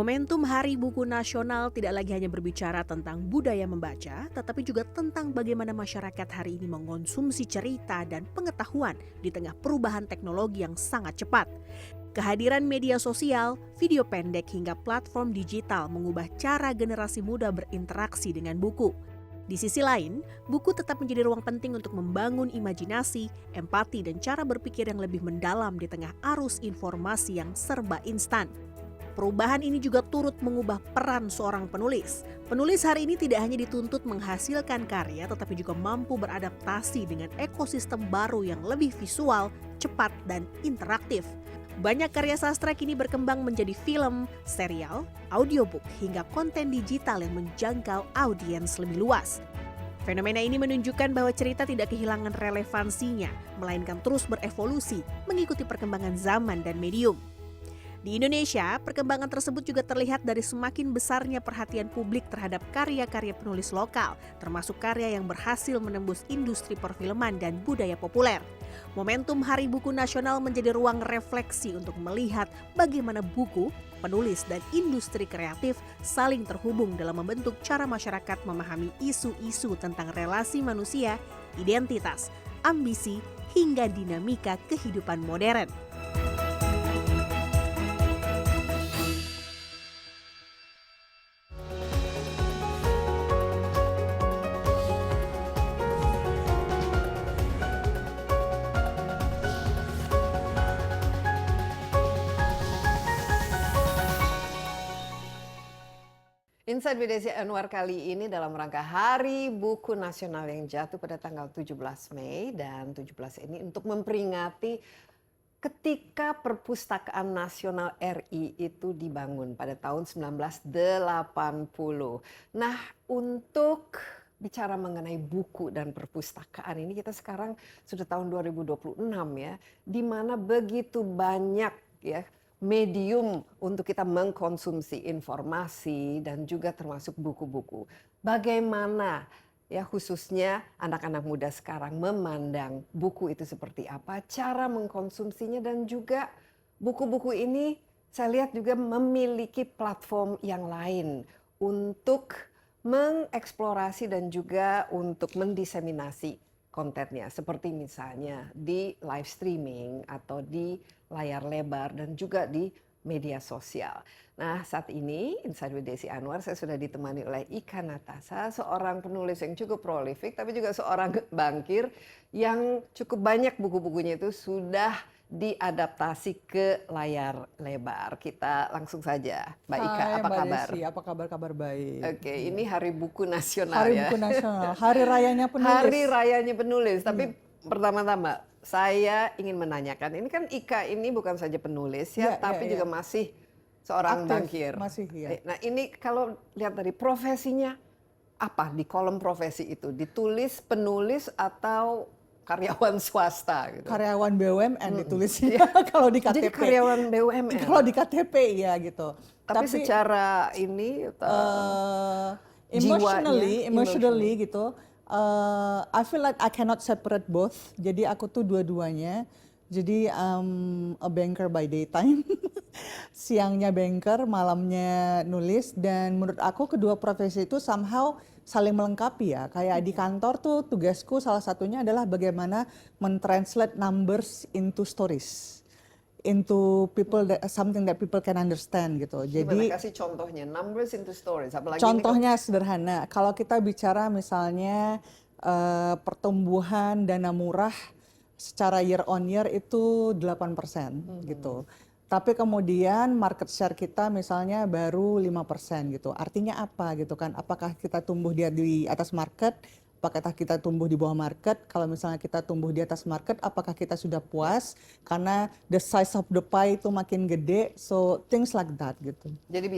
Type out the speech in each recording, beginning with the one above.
Momentum Hari Buku Nasional tidak lagi hanya berbicara tentang budaya membaca, tetapi juga tentang bagaimana masyarakat hari ini mengonsumsi cerita dan pengetahuan di tengah perubahan teknologi yang sangat cepat. Kehadiran media sosial, video pendek hingga platform digital mengubah cara generasi muda berinteraksi dengan buku. Di sisi lain, buku tetap menjadi ruang penting untuk membangun imajinasi, empati, dan cara berpikir yang lebih mendalam di tengah arus informasi yang serba instan. Perubahan ini juga turut mengubah peran seorang penulis. Penulis hari ini tidak hanya dituntut menghasilkan karya, tetapi juga mampu beradaptasi dengan ekosistem baru yang lebih visual, cepat, dan interaktif. Banyak karya sastra kini berkembang menjadi film, serial, audiobook, hingga konten digital yang menjangkau audiens lebih luas. Fenomena ini menunjukkan bahwa cerita tidak kehilangan relevansinya, melainkan terus berevolusi mengikuti perkembangan zaman dan medium. Di Indonesia, perkembangan tersebut juga terlihat dari semakin besarnya perhatian publik terhadap karya-karya penulis lokal, termasuk karya yang berhasil menembus industri perfilman dan budaya populer. Momentum Hari Buku Nasional menjadi ruang refleksi untuk melihat bagaimana buku, penulis, dan industri kreatif saling terhubung dalam membentuk cara masyarakat memahami isu-isu tentang relasi manusia, identitas, ambisi, hingga dinamika kehidupan modern. Insight with Desi Anwar kali ini dalam rangka Hari Buku Nasional yang jatuh pada tanggal 17 Mei dan 17 ini untuk memperingati ketika Perpustakaan Nasional RI itu dibangun pada tahun 1980. Nah, untuk bicara mengenai buku dan perpustakaan ini kita sekarang sudah tahun 2026 ya, di mana begitu banyak ya medium untuk kita mengkonsumsi informasi dan juga termasuk buku-buku. Bagaimana ya khususnya anak-anak muda sekarang memandang buku itu seperti apa, cara mengkonsumsinya, dan juga buku-buku ini saya lihat juga memiliki platform yang lain untuk mengeksplorasi dan juga untuk mendiseminasi kontennya, seperti misalnya di live streaming atau di layar lebar dan juga di media sosial. Nah, saat ini Inside with Desi Anwar saya sudah ditemani oleh Ika Natasa, seorang penulis yang cukup prolific tapi juga seorang bankir yang cukup banyak buku-bukunya itu sudah diadaptasi ke layar lebar. Kita langsung saja, Mbak Ika, apa Mbak kabar? Desi, apa kabar? Kabar baik. Oke, ini Hari Buku Nasional Hari ya. Buku Nasional, Hari Rayanya Penulis. Hari Rayanya Penulis, tapi pertama-tama saya ingin menanyakan, ini kan Ika ini bukan saja penulis ya, tapi juga masih seorang aktif, bankir. masih, ya. Nah, ini kalau lihat dari profesinya, apa di kolom profesi itu? Ditulis penulis atau karyawan swasta gitu? Karyawan BUMN ditulisnya kalau di KTP. Jadi karyawan BUMN? Kalau di KTP ya gitu. Tapi secara ini emotionally gitu, I feel like I cannot separate both. Jadi aku tuh dua-duanya. Jadi a banker by daytime, siangnya banker, malamnya nulis. Dan menurut aku kedua profesi itu somehow saling melengkapi ya. Kayak di kantor tuh tugasku salah satunya adalah bagaimana mentranslate numbers into stories, into people something that people can understand gitu. Jadi kasih contohnya numbers into stories. Apalagi contohnya sederhana. Kalau kita bicara misalnya pertumbuhan dana murah secara year on year itu 8% gitu. Tapi kemudian market share kita misalnya baru 5% gitu. Artinya apa gitu kan? Apakah kita tumbuh di atas market? Apakah kita tumbuh di bawah market? Kalau misalnya kita tumbuh di atas market, apakah kita sudah puas? Karena the size of the pie itu makin gede, so things like that gitu. Jadi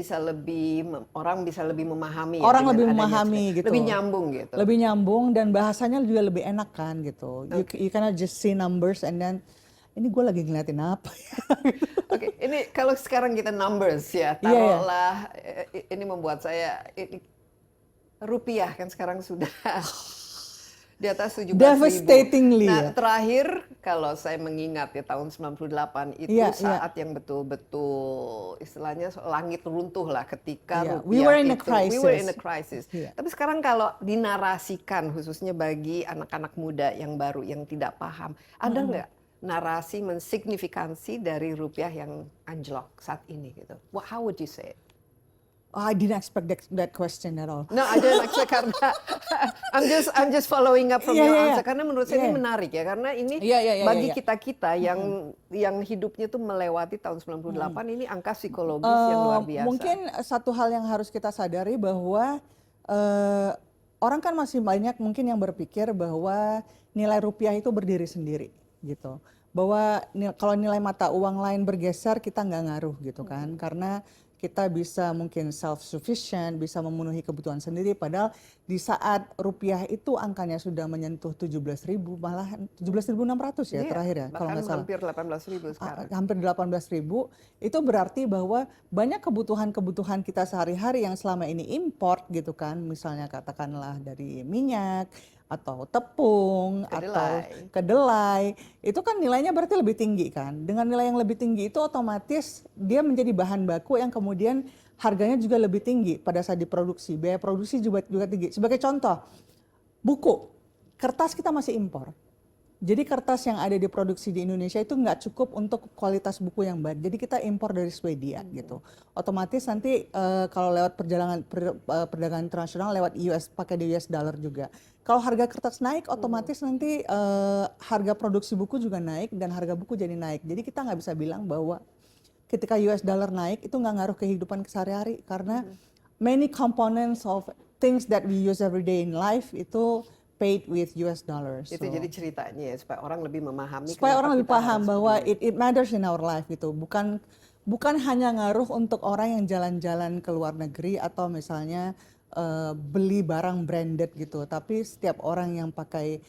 orang bisa lebih memahami. Orang lebih memahami gitu. Lebih nyambung gitu. Lebih nyambung dan bahasanya juga lebih enak kan gitu. You cannot just see numbers and then ini gue lagi ngeliatin apa ya. Oke, ini kalau sekarang kita numbers ya, taruhlah ini membuat saya rupiah kan sekarang sudah Di atas 17.000. Devastatingly. Nah, terakhir kalau saya mengingat ya tahun 98 itu saat yang betul-betul istilahnya langit runtuh lah ketika rupiah we were in a itu. crisis. We were in a crisis. Tapi sekarang kalau dinarasikan khususnya bagi anak-anak muda yang baru yang tidak paham, ada nggak narasi mensignifikansi dari rupiah yang anjlok saat ini gitu? How would you say it? Oh, I didn't expect that question at all. No, I didn't expect karena I'm just following up from your answer karena menurut saya ini menarik ya karena ini bagi kita-kita yang hidupnya tuh melewati tahun 98 ini angka psikologis yang luar biasa. Mungkin satu hal yang harus kita sadari bahwa orang kan masih banyak mungkin yang berpikir bahwa nilai rupiah itu berdiri sendiri gitu. Bahwa kalau nilai mata uang lain bergeser kita nggak ngaruh gitu kan karena kita bisa mungkin self-sufficient, bisa memenuhi kebutuhan sendiri. Padahal di saat rupiah itu angkanya sudah menyentuh 17.000, malah 17.600 ya terakhir ya kalau nggak salah. Hampir 18.000 sekarang. Hampir 18.000, itu berarti bahwa banyak kebutuhan-kebutuhan kita sehari-hari yang selama ini import gitu kan. Misalnya katakanlah dari minyak, atau tepung, atau kedelai, itu kan nilainya berarti lebih tinggi kan. Dengan nilai yang lebih tinggi itu otomatis dia menjadi bahan baku yang kemudian harganya juga lebih tinggi pada saat diproduksi. Biaya produksi juga tinggi. Sebagai contoh, buku, kertas kita masih impor. Jadi kertas yang ada diproduksi di Indonesia itu nggak cukup untuk kualitas buku yang baik. Jadi kita impor dari Swedia gitu. Otomatis nanti kalau lewat perdagangan internasional lewat pakai di US dollar juga. Kalau harga kertas naik, otomatis nanti harga produksi buku juga naik dan harga buku jadi naik. Jadi kita nggak bisa bilang bahwa ketika US dollar naik itu nggak ngaruh kehidupan sehari-hari karena many components of things that we use every day in life itu paid with US dollars. Itu jadi ceritanya ya supaya orang lebih memahami. Supaya orang lebih paham bahwa it matters in our life gitu. Bukan hanya ngaruh untuk orang yang jalan-jalan ke luar negeri atau misalnya beli barang branded gitu. Tapi setiap orang yang pakai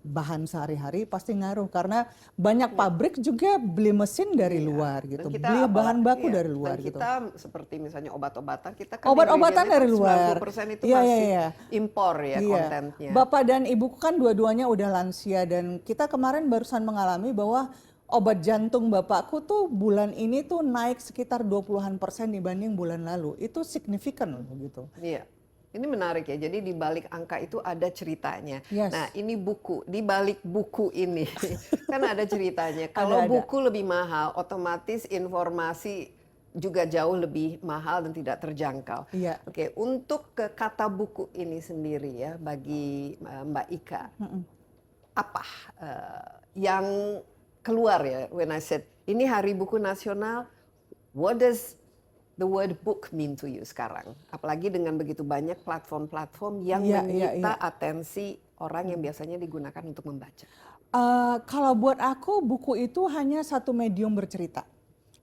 bahan sehari-hari pasti ngaruh karena banyak pabrik juga beli mesin dari luar gitu, beli bahan baku dari luar dan gitu. Kita seperti misalnya obat-obatan kita kan obat-obatan dari luar, 90% itu masih impor ya kontennya. Bapak dan ibuku kan dua-duanya udah lansia dan kita kemarin barusan mengalami bahwa obat jantung bapakku tuh bulan ini tuh naik sekitar 20% dibanding bulan lalu. Itu signifikan loh gitu. Iya. Ini menarik ya, jadi di balik angka itu ada ceritanya. Yes. Nah ini buku, di balik buku ini kan ada ceritanya. Kalau buku lebih mahal, otomatis informasi juga jauh lebih mahal dan tidak terjangkau. Iya. Oke, untuk ke kata buku ini sendiri ya, bagi Mbak Ika, apa yang keluar ya, when I said, ini Hari Buku Nasional, what does the word book mean to you sekarang? Apalagi dengan begitu banyak platform-platform yang menyita atensi orang yang biasanya digunakan untuk membaca. Kalau buat aku buku itu hanya satu medium bercerita.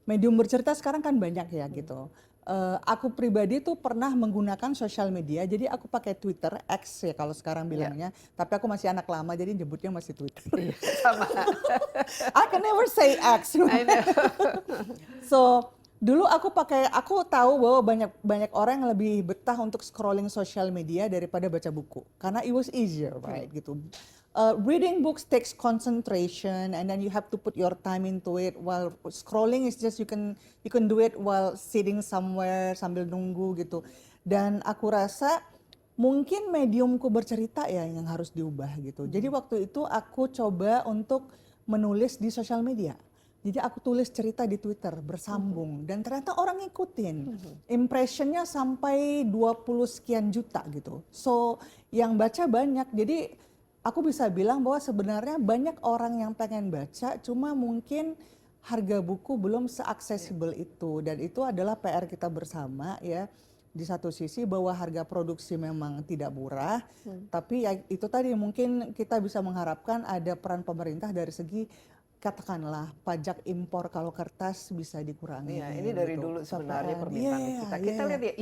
Medium bercerita sekarang kan banyak ya gitu. Aku pribadi tuh pernah menggunakan sosial media, jadi aku pakai Twitter, X ya kalau sekarang bilangnya. Tapi aku masih anak lama, jadi nyebutnya masih Twitter. Sama. I can never say X. I know. So dulu aku tahu bahwa banyak orang yang lebih betah untuk scrolling social media daripada baca buku karena it was easier, right? Gitu. Reading books takes concentration and then you have to put your time into it, while scrolling is just you can do it while sitting somewhere sambil nunggu gitu. Dan aku rasa mungkin mediumku bercerita ya yang harus diubah gitu. Jadi waktu itu aku coba untuk menulis di social media. Jadi aku tulis cerita di Twitter bersambung dan ternyata orang ngikutin. Impressionnya sampai 20 sekian juta gitu. So yang baca banyak. Jadi aku bisa bilang bahwa sebenarnya banyak orang yang pengen baca, cuma mungkin harga buku belum seaksesibel itu. Dan itu adalah PR kita bersama ya. Di satu sisi bahwa harga produksi memang tidak murah, tapi ya itu tadi mungkin kita bisa mengharapkan ada peran pemerintah dari segi katakanlah pajak impor kalau kertas bisa dikurangi. Iya, ini dari dulu sebenarnya permintaan kita. Kita lihat ya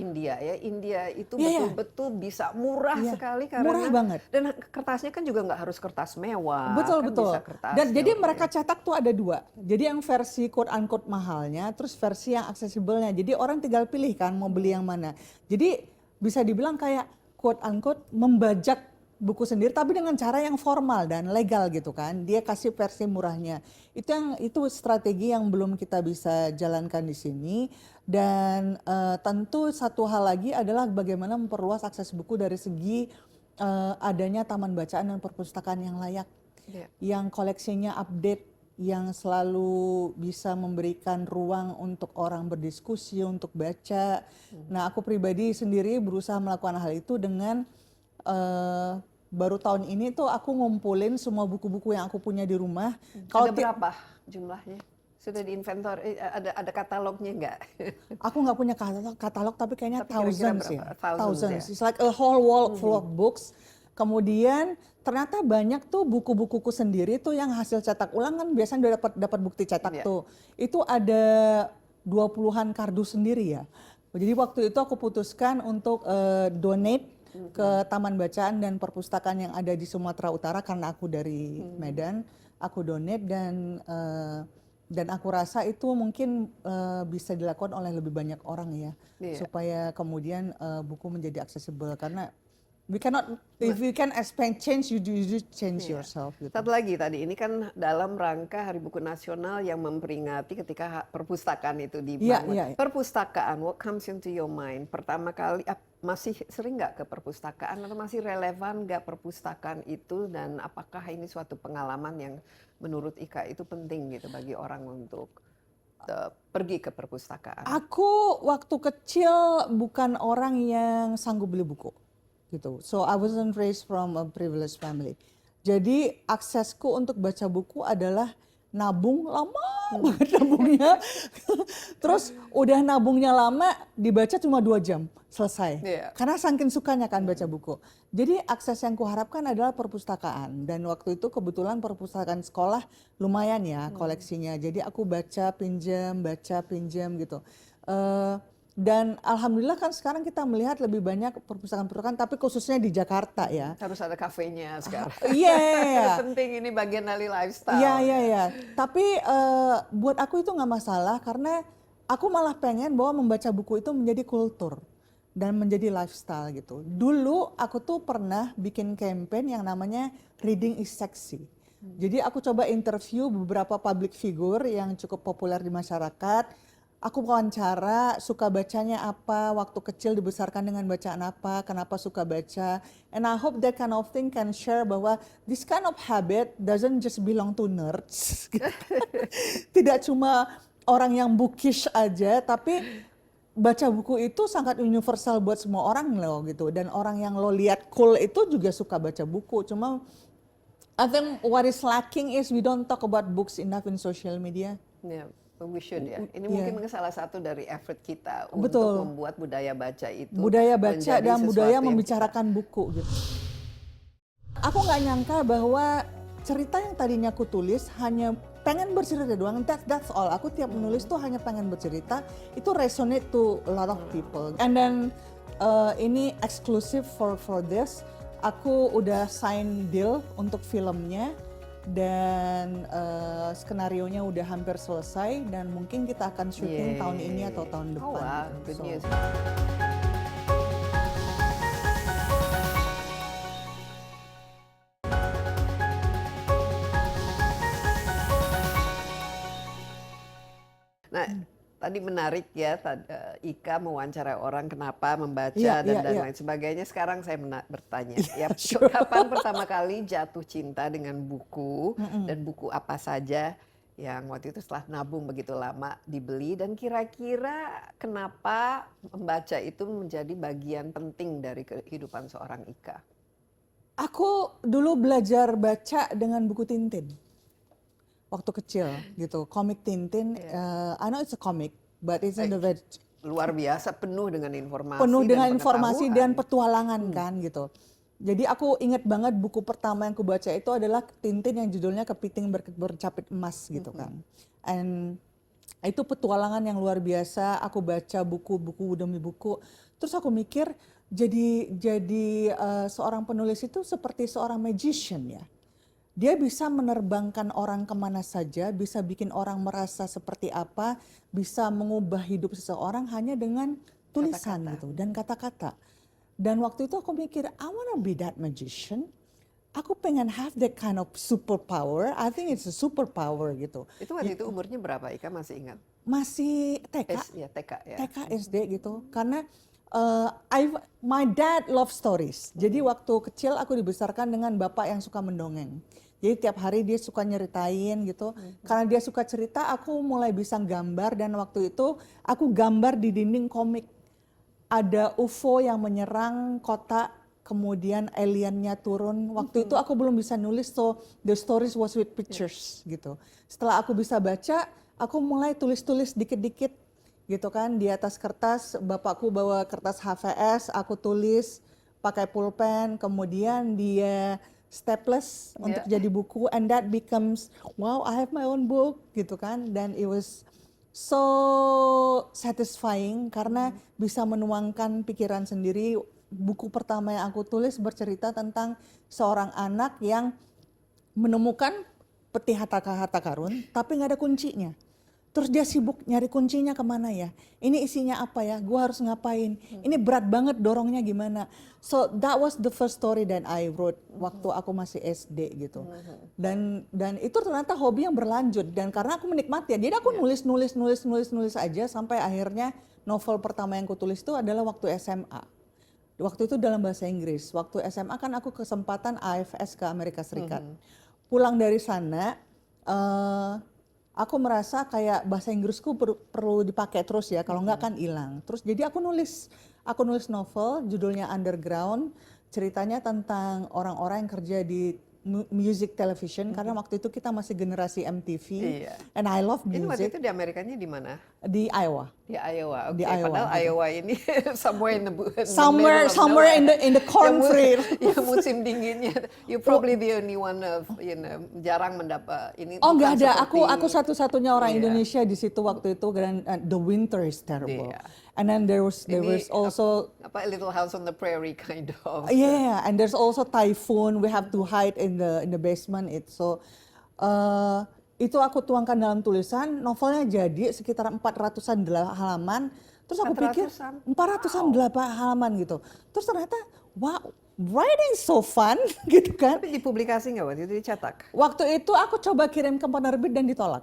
India itu betul-betul bisa murah sekali karena murah banget. Dan kertasnya kan juga nggak harus kertas mewah. Betul. Bisa kertas dan jadi mereka cetak tuh ada dua. Jadi yang versi quote unquote mahalnya, terus versi yang aksesibelnya. Jadi orang tinggal pilih kan mau beli yang mana. Jadi bisa dibilang kayak quote unquote membajak buku sendiri tapi dengan cara yang formal dan legal gitu kan. Dia kasih versi murahnya. Itu strategi yang belum kita bisa jalankan di sini. Dan tentu satu hal lagi adalah bagaimana memperluas akses buku dari segi adanya taman bacaan dan perpustakaan yang layak, yang koleksinya update, yang selalu bisa memberikan ruang untuk orang berdiskusi, untuk baca. Nah, aku pribadi sendiri berusaha melakukan hal itu dengan baru tahun ini tuh aku ngumpulin semua buku-buku yang aku punya di rumah. Ada berapa jumlahnya? Sudah di inventor, ada katalognya nggak? Aku nggak punya katalog, tapi kayaknya thousands ya. Thousands. Ya? It's like a whole wall full of books. Kemudian ternyata banyak tuh buku-bukuku sendiri tuh yang hasil cetak ulang kan biasanya udah dapat bukti cetak tuh. Itu ada 20-an kardus sendiri ya. Jadi waktu itu aku putuskan untuk donate ke taman bacaan dan perpustakaan yang ada di Sumatera Utara karena aku dari Medan. Aku donate dan aku rasa itu mungkin bisa dilakukan oleh lebih banyak orang ya, supaya kemudian buku menjadi accessible karena we cannot, if you can expect change, you do change yourself. Gitu. Satu lagi tadi, ini kan dalam rangka Hari Buku Nasional yang memperingati ketika perpustakaan itu dibangun. Perpustakaan, what comes into your mind? Pertama kali, masih sering nggak ke perpustakaan atau masih relevan nggak perpustakaan itu, dan apakah ini suatu pengalaman yang menurut Ika itu penting gitu bagi orang untuk pergi ke perpustakaan? Aku waktu kecil bukan orang yang sanggup beli buku. Gitu. So I wasn't raised from a privileged family. Jadi aksesku untuk baca buku adalah nabung lama banget nabungnya. Terus udah nabungnya lama, dibaca cuma 2 jam selesai. Karena saking sukanya kan baca buku. Jadi akses yang kuharapkan adalah perpustakaan. Dan waktu itu kebetulan perpustakaan sekolah lumayan ya koleksinya. Jadi aku baca pinjam gitu. Dan alhamdulillah kan sekarang kita melihat lebih banyak perpustakaan-perpustakaan, tapi khususnya di Jakarta ya. Harus ada kafenya sekarang. Iya. Penting, ini bagian dari lifestyle. Iya. Tapi buat aku itu nggak masalah karena aku malah pengen bahwa membaca buku itu menjadi kultur dan menjadi lifestyle gitu. Dulu aku tuh pernah bikin campaign yang namanya Reading is Sexy. Jadi aku coba interview beberapa public figure yang cukup populer di masyarakat. Aku wawancara, suka bacanya apa, waktu kecil dibesarkan dengan bacaan apa, kenapa suka baca. And I hope that kind of thing can share bahwa this kind of habit doesn't just belong to nerds. Tidak cuma orang yang bookish aja, tapi baca buku itu sangat universal buat semua orang loh gitu. Dan orang yang lo lihat cool itu juga suka baca buku. Cuma I think what is lacking is we don't talk about books enough in social media. Yeah. We should ya. Ini mungkin salah satu dari effort kita Betul. untuk membuat budaya baca itu. Budaya baca dan budaya membicarakan buku gitu. Aku nggak nyangka bahwa cerita yang tadinya aku tulis hanya pengen bercerita doang. That's all. Aku tiap menulis tuh hanya pengen bercerita. Itu resonate to a lot of people. And then ini exclusive for this. Aku udah sign deal untuk filmnya. Dan skenarionya udah hampir selesai dan mungkin kita akan syuting tahun ini atau tahun depan. Oh wow, good news. Nah, tadi menarik ya, Ika mewawancarai orang kenapa membaca dan lain sebagainya. Sekarang saya bertanya, kapan pertama kali jatuh cinta dengan buku dan buku apa saja yang waktu itu setelah nabung begitu lama dibeli, dan kira-kira kenapa membaca itu menjadi bagian penting dari kehidupan seorang Ika? Aku dulu belajar baca dengan buku Tintin. Waktu kecil gitu, komik Tintin. I know it's a comic, but it's in the luar biasa, penuh dengan informasi. Penuh dengan informasi dan petualangan kan gitu. Jadi aku ingat banget buku pertama yang aku baca itu adalah Tintin yang judulnya Kepiting Bercapit Emas gitu kan. And itu petualangan yang luar biasa. Aku baca buku demi buku. Terus aku mikir jadi seorang penulis itu seperti seorang magician ya. Dia bisa menerbangkan orang kemana saja, bisa bikin orang merasa seperti apa, bisa mengubah hidup seseorang hanya dengan tulisan gitu dan kata-kata. Dan waktu itu aku mikir, I wanna be that magician. Aku pengen have that kind of superpower. I think it's a superpower gitu. Itu waktu itu umurnya berapa? Ika masih ingat? Masih TK, Ya, TK ya. TK SD gitu. Karena my dad love stories. Jadi waktu kecil aku dibesarkan dengan bapak yang suka mendongeng. Jadi tiap hari dia suka nyeritain gitu. Karena dia suka cerita, aku mulai bisa gambar dan waktu itu aku gambar di dinding komik. Ada UFO yang menyerang kota, kemudian aliennya turun. Waktu itu aku belum bisa nulis, so the stories was with pictures gitu. Setelah aku bisa baca, aku mulai tulis-tulis dikit-dikit gitu kan di atas kertas. Bapakku bawa kertas HVS, aku tulis pakai pulpen, kemudian dia staples untuk jadi buku, and that becomes wow, I have my own book gitu kan. Dan it was so satisfying karena bisa menuangkan pikiran sendiri. Buku pertama yang aku tulis bercerita tentang seorang anak yang menemukan peti harta karun tapi nggak ada kuncinya. Terus dia sibuk nyari kuncinya kemana ya? Ini isinya apa ya? Gua harus ngapain? Ini berat banget dorongnya gimana? So that was the first story that I wrote waktu aku masih SD gitu. Dan itu ternyata hobi yang berlanjut, dan karena aku menikmati ya. Jadi aku nulis aja sampai akhirnya novel pertama yang aku tulis itu adalah waktu SMA. Waktu itu dalam bahasa Inggris. Waktu SMA kan aku kesempatan AFS ke Amerika Serikat. Pulang dari sana, aku merasa kayak bahasa Inggrisku perlu dipakai terus ya, kalau enggak kan hilang. Terus jadi aku nulis novel judulnya Underground, ceritanya tentang orang-orang yang kerja di music television, karena waktu itu kita masih generasi MTV. Iya. And I love Ini waktu music. itu di Amerikanya di mana? Di Iowa. Di Iowa. Di Oke, Iowa, padahal gitu. Iowa ini somewhere in the Somewhere in the Yang cornfield. ya musim dinginnya. You probably the only one of, jarang mendapat ini. Oh bukan nggak ada, seperti- aku satu-satunya orang Iya. Indonesia di situ waktu itu, dan the winter is terrible. Iya. And then there was Ini also apa Little House on the Prairie kind of. yeah, and there's also typhoon. We have to hide in the basement. Itu aku tuangkan dalam tulisan. Novelnya jadi sekitar 400-an halaman. Terus aku pikir 400-an halaman gitu. Terus ternyata wow, writing so fun gitu kan. Tapi dipublikasi nggak waktu itu, dicetak? Waktu itu aku coba kirim ke penerbit dan ditolak.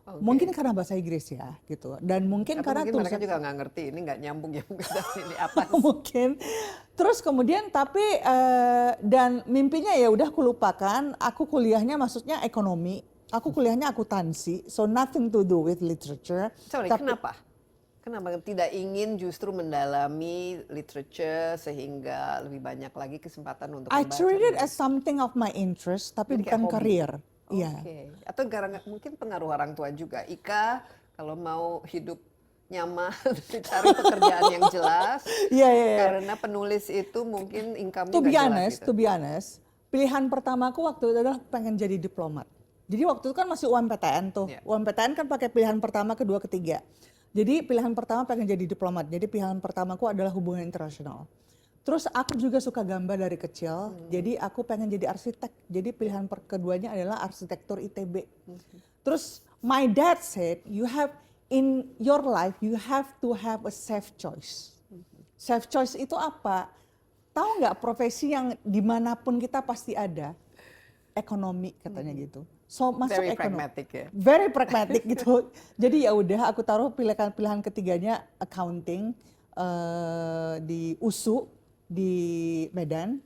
Oke. Mungkin karena bahasa Inggris ya gitu, dan mungkin Tapi karena mungkin mereka tulisan juga nggak ngerti, ini nggak nyambung ya ini apa sih? mungkin. Terus kemudian tapi dan mimpinya ya udah aku lupakan. Aku kuliahnya maksudnya ekonomi, aku kuliahnya akuntansi, so nothing to do with literature. Sorry, kenapa? Kenapa tidak ingin justru mendalami literature sehingga lebih banyak lagi kesempatan untuk I membaca? treat it as something of my interest, tapi Jadi kayak bukan hobi. karir. Iya. Oke. Atau mungkin pengaruh orang tua juga. Ika kalau mau hidup nyaman cari pekerjaan yang jelas. Iya. Karena penulis itu mungkin income-nya To be nggak jelas honest, gitu. to be honest, pilihan pertamaku waktu itu adalah pengen jadi diplomat. Jadi waktu itu kan masih UMPTN tuh. Yeah. UMPTN kan pakai pilihan pertama, kedua, ketiga. Jadi pilihan pertama pengen jadi diplomat. Jadi pilihan pertamaku adalah hubungan internasional. Terus aku juga suka gambar dari kecil. Jadi aku pengen jadi arsitek. Jadi pilihan keduanya adalah arsitektur ITB. Terus my dad said, you have in your life you have to have a safe choice. Safe choice itu apa? Tahu nggak profesi yang dimanapun kita pasti ada? Ekonomi katanya gitu. So masuk Very ekonomi. pragmatic ya. Very pragmatic gitu. Jadi ya udah aku taruh pilihan ketiganya accounting di USU di Medan.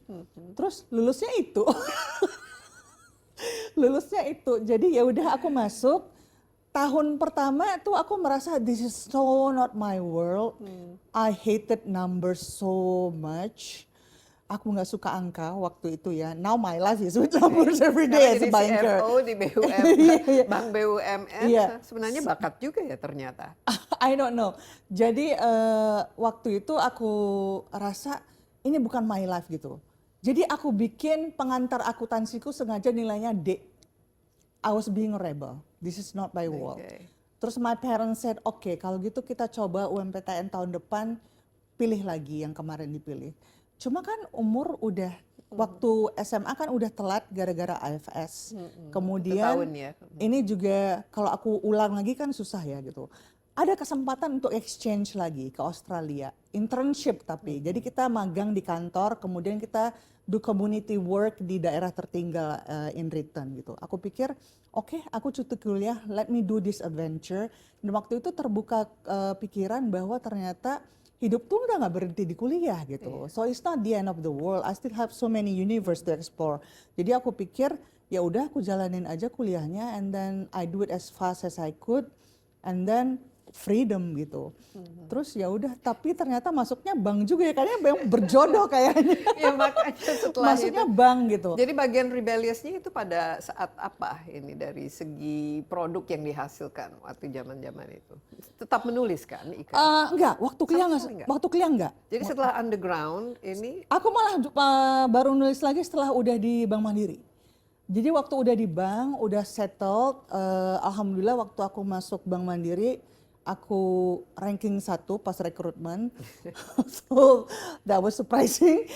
Terus lulusnya itu. Lulusnya itu. Jadi ya udah aku masuk. Tahun pertama tuh aku merasa this is so not my world. I hated numbers so much. Aku nggak suka angka waktu itu ya. Now my life is with numbers every day as a banker. CFO di BUM, Bank BUMN, Iya. sebenarnya bakat juga ya ternyata. I don't know. Jadi waktu itu aku rasa ini bukan my life gitu. Jadi aku bikin pengantar akuntansiku sengaja nilainya D. I was being a rebel. This is not my world. Okay. Terus my parents said, oke, kalau gitu kita coba UMPTN tahun depan, pilih lagi yang kemarin dipilih. Cuma kan umur udah, waktu SMA kan udah telat gara-gara AFS. Kemudian Tahun ya. ini juga kalau aku ulang lagi kan susah ya gitu. ada kesempatan untuk exchange lagi ke Australia, internship tapi. Jadi kita magang di kantor, kemudian kita do community work di daerah tertinggal in return gitu. Aku pikir, oke, aku cuti kuliah, let me do this adventure. Dan waktu itu terbuka pikiran bahwa ternyata hidup tuh udah nggak berhenti di kuliah gitu. So it's not the end of the world. I still have so many universe to explore. Jadi aku pikir ya udah aku jalanin aja kuliahnya, and then I do it as fast as I could, and then freedom gitu. Terus ya udah, tapi ternyata masuknya bank juga ya, kayaknya bank berjodoh kayaknya. Ya makanya setelah Masuknya itu. bank gitu. Jadi bagian rebelliousnya itu pada saat apa ini dari segi produk yang dihasilkan waktu zaman-zaman itu? Tetap menulis kan, Ika? Enggak, waktu kuliah Sama sekali enggak? waktu kuliah enggak. Jadi setelah underground ini Aku malah baru nulis lagi setelah udah di Bank Mandiri. Jadi waktu udah di bank, udah settled, alhamdulillah waktu aku masuk Bank Mandiri, aku ranking 1 pas rekrutmen. So that was surprising.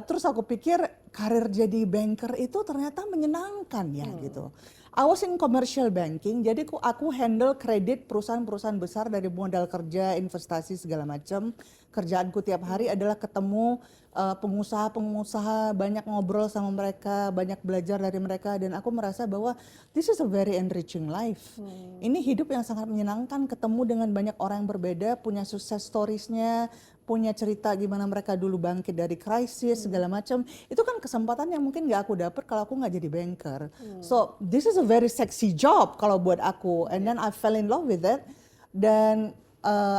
Terus aku pikir karir jadi banker itu ternyata menyenangkan ya gitu. I was in commercial banking, jadi aku handle kredit perusahaan-perusahaan besar dari modal kerja, investasi segala macam. Kerjaanku tiap hari adalah ketemu pengusaha-pengusaha, banyak ngobrol sama mereka, banyak belajar dari mereka, dan aku merasa bahwa this is a very enriching life. Ini hidup yang sangat menyenangkan, ketemu dengan banyak orang yang berbeda, punya success storiesnya, punya cerita gimana mereka dulu bangkit dari krisis segala macam. Itu kan kesempatan yang mungkin nggak aku dapet kalau aku nggak jadi banker. So this is a very sexy job kalau buat aku, and then I fell in love with it. Dan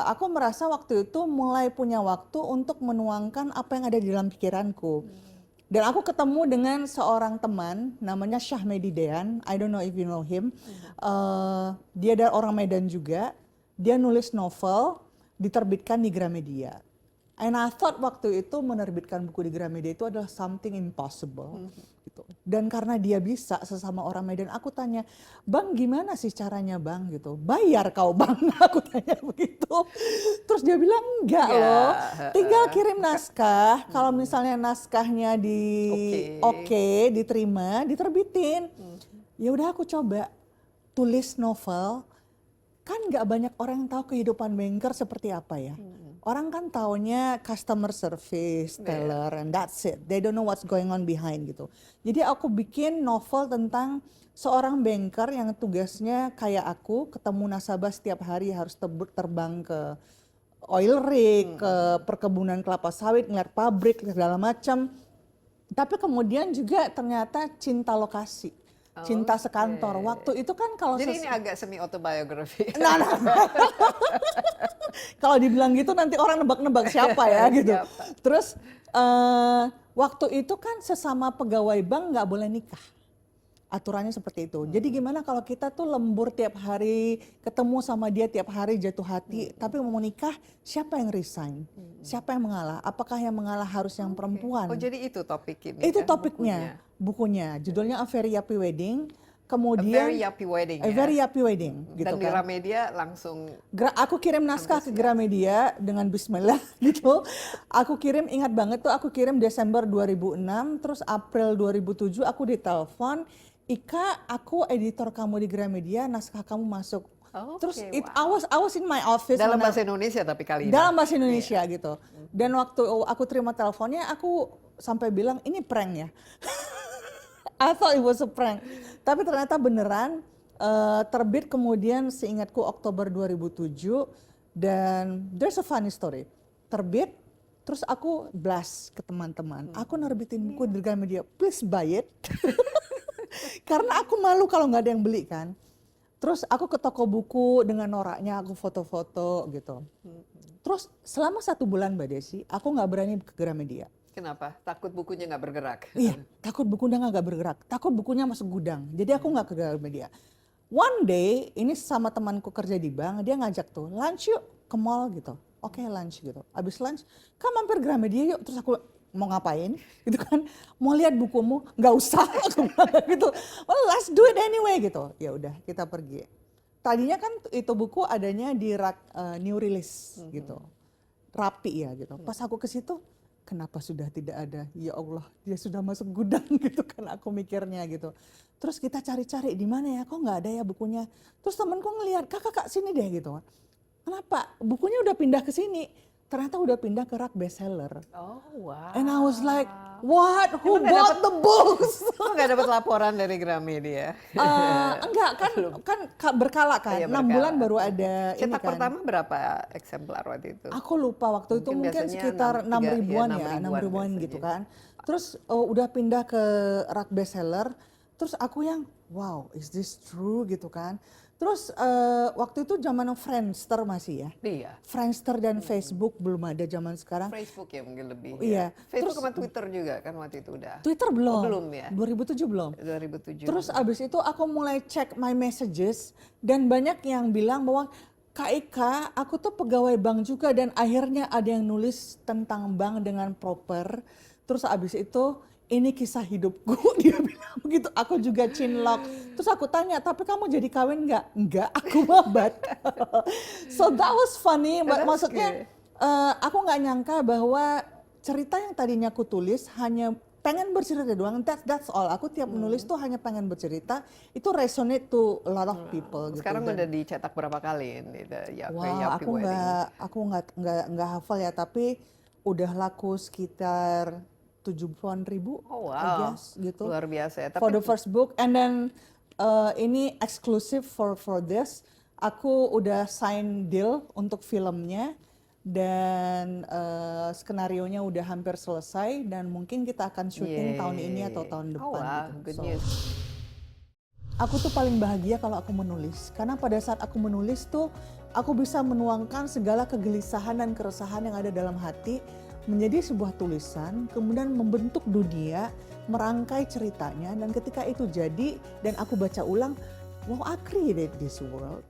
aku merasa waktu itu mulai punya waktu untuk menuangkan apa yang ada di dalam pikiranku. Dan aku ketemu dengan seorang teman namanya Syahmedi Dean. I don't know if you know him. Dia dari orang Medan juga. Dia nulis novel, diterbitkan di Gramedia. And I thought waktu itu menerbitkan buku di Gramedia itu adalah something impossible. Gitu. Dan karena dia bisa, sesama orang Medan, aku tanya, Bang gimana sih caranya Bang gitu? Bayar kau Bang, aku tanya begitu. Terus dia bilang enggak loh, tinggal kirim naskah. Kalau misalnya naskahnya oke, diterima, diterbitin. Ya udah aku coba tulis novel. Kan nggak banyak orang yang tahu kehidupan banker seperti apa ya. Orang kan taunya customer service, teller, and that's it. They don't know what's going on behind gitu. Jadi aku bikin novel tentang seorang banker yang tugasnya kayak aku, ketemu nasabah setiap hari, harus terbang ke oil rig, ke perkebunan kelapa sawit, ngeliat pabrik, segala macam. Tapi kemudian juga ternyata cinta lokasi. Cinta sekantor. Waktu itu kan kalau jadi ini agak semi autobiografi. Nah. Kalau dibilang gitu nanti orang nebak-nebak siapa ya gitu. Terus waktu itu kan sesama pegawai bank nggak boleh nikah. Aturannya seperti itu. Jadi gimana kalau kita tuh lembur tiap hari, ketemu sama dia tiap hari, jatuh hati, tapi mau nikah, siapa yang resign? Siapa yang mengalah? Apakah yang mengalah harus yang perempuan? Oh jadi itu topik ini. Itu kan, topiknya, bukunya. Judulnya A Very Yuppie Wedding. A Kemudian Very Yuppie Wedding. A Very Yuppie Wedding. Gitu Dan di kan. Gramedia langsung. Aku kirim naskah ke Gramedia dengan Bismillah gitu. Aku kirim, ingat banget tuh, aku kirim Desember 2006, terus April 2007 aku ditelepon, Ika, aku editor kamu di Gramedia, naskah kamu masuk. Terus I was in my office. Dalam bahasa Indonesia tapi kali ini. Dalam bahasa Indonesia gitu. Dan waktu aku terima teleponnya, aku sampai bilang ini prank ya. I thought it was a prank. Tapi ternyata beneran. Terbit kemudian seingatku Oktober 2007. Dan there's a funny story. Terbit, terus aku blast ke teman-teman. Aku nerbitin buku di Gramedia, please buy it. Karena aku malu kalau nggak ada yang beli kan. Terus aku ke toko buku dengan noraknya, aku foto-foto gitu. Terus selama 1 bulan Mbak Desi, aku nggak berani ke Gramedia. Kenapa? Takut bukunya nggak bergerak? Iya, takut bukunya nggak bergerak. Takut bukunya masuk gudang. Jadi aku nggak ke Gramedia. One day, ini sama temanku kerja di bank, dia ngajak tuh, lunch yuk ke mall gitu. Oke, lunch gitu. Abis lunch, kamu mampir Gramedia yuk. Terus aku, mau ngapain gitu kan, mau lihat bukumu, nggak usah aku bilang gitu, well let's do it anyway gitu. Ya udah kita pergi. Tadinya kan itu buku adanya di rak new release gitu, rapi ya gitu. Pas aku ke situ kenapa sudah tidak ada? Ya Allah, dia sudah masuk gudang gitu kan aku mikirnya gitu. Terus kita cari-cari di mana ya, kok nggak ada ya bukunya. Terus temanku ngelihat, kak sini deh gitu. Kenapa? Bukunya udah pindah ke sini. Ternyata udah pindah ke rak bestseller. Oh, wow. And I was like, what? Who Emang nggak bought the books? Kok nggak dapat laporan dari Gramedia? Enggak kan berkala kan. Iya, 6 bulan baru ada ini Cetak kan. pertama berapa eksemplar waktu itu? Aku lupa waktu itu mungkin biasanya sekitar 6 ribuan ya, 6 ribuan biasanya. gitu kan. Terus udah pindah ke rak bestseller. Terus aku yang wow, is this true gitu kan. Terus waktu itu zaman Friendster masih ya. Iya. Friendster dan Facebook belum ada zaman sekarang. Facebook ya mungkin lebih. Iya. Ya. Facebook Terus- sama Twitter juga kan waktu itu udah. Twitter belum. Oh, belum ya? 2007 belum. 2007. Terus abis itu aku mulai cek my messages dan banyak yang bilang bahwa Kak Ika, aku tuh pegawai bank juga dan akhirnya ada yang nulis tentang bank dengan proper. Terus abis itu ini kisah hidupku, dia bilang begitu. Aku juga cinlok. Terus aku tanya, tapi kamu jadi kawin nggak? Enggak, aku mabat. So that was funny. That's Maksudnya aku nggak nyangka bahwa cerita yang tadinya aku tulis hanya pengen bercerita doang. That's all. Aku tiap menulis tuh hanya pengen bercerita. Itu resonate to a lot of people. Gitu. Sekarang Dan- udah dicetak berapa kali ini? Wah, aku nggak hafal ya, tapi udah laku sekitar 70-an ribu, Oh, I wow. guess, gitu. Luar biasa ya. For the first book, and then ini exclusive for this. Aku udah sign deal untuk filmnya dan skenarionya udah hampir selesai dan mungkin kita akan syuting tahun ini atau tahun depan. Oh, wow. gitu. Good So, news. aku tuh paling bahagia kalau aku menulis, karena pada saat aku menulis tuh aku bisa menuangkan segala kegelisahan dan keresahan yang ada dalam hati menjadi sebuah tulisan, kemudian membentuk dunia, merangkai ceritanya, dan ketika itu jadi dan aku baca ulang, wow, I created this world.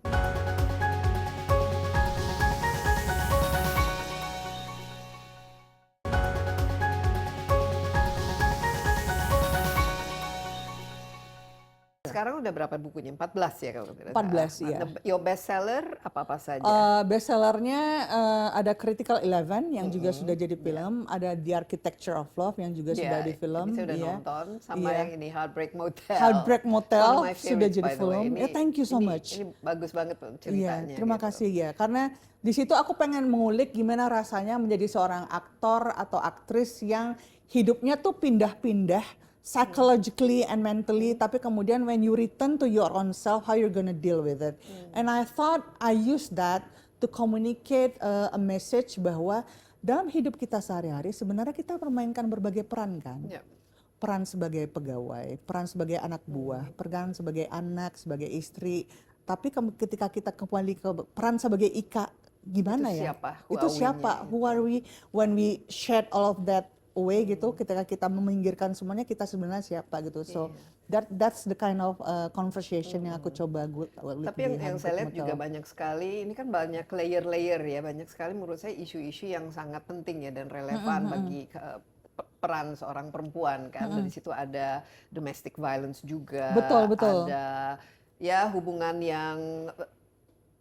Sekarang udah berapa bukunya? 14 ya kalau tidak 14, salah. iya. Your bestseller apa-apa saja? Bestsellernya ada Critical 11 yang juga sudah jadi film, ada The Architecture of Love yang juga sudah di film. Ini saya udah iya. nonton sama Iya. yang ini Heartbreak Motel. Heartbreak Motel One of my sudah favorites, jadi by the way. film. Ini- Ya, thank you so ini- much. Ini bagus banget ceritanya. Iya, terima gitu. kasih ya. Karena di situ aku pengen mengulik gimana rasanya menjadi seorang aktor atau aktris yang hidupnya tuh pindah-pindah psychologically and mentally, tapi kemudian when you return to your own self, how you're gonna deal with it. And I thought I used that to communicate a message bahwa dalam hidup kita sehari-hari sebenarnya kita permainkan berbagai peran kan. Ya. Peran sebagai pegawai, peran sebagai anak buah, peran sebagai anak, sebagai istri. Tapi ketika kita kembali ke peran sebagai Ika, gimana Itu ya? siapa? Who Itu are siapa? we-nya? Who are we? When we shed all of that away gitu, ketika kita meminggirkan semuanya, kita sebenarnya siapa gitu. So that's the kind of conversation yang aku coba Tapi yang saya lihat juga banyak sekali, ini kan banyak layer-layer ya, banyak sekali menurut saya isu-isu yang sangat penting ya dan relevan bagi peran seorang perempuan kan. Dari situ ada domestic violence juga, Betul. ada ya hubungan yang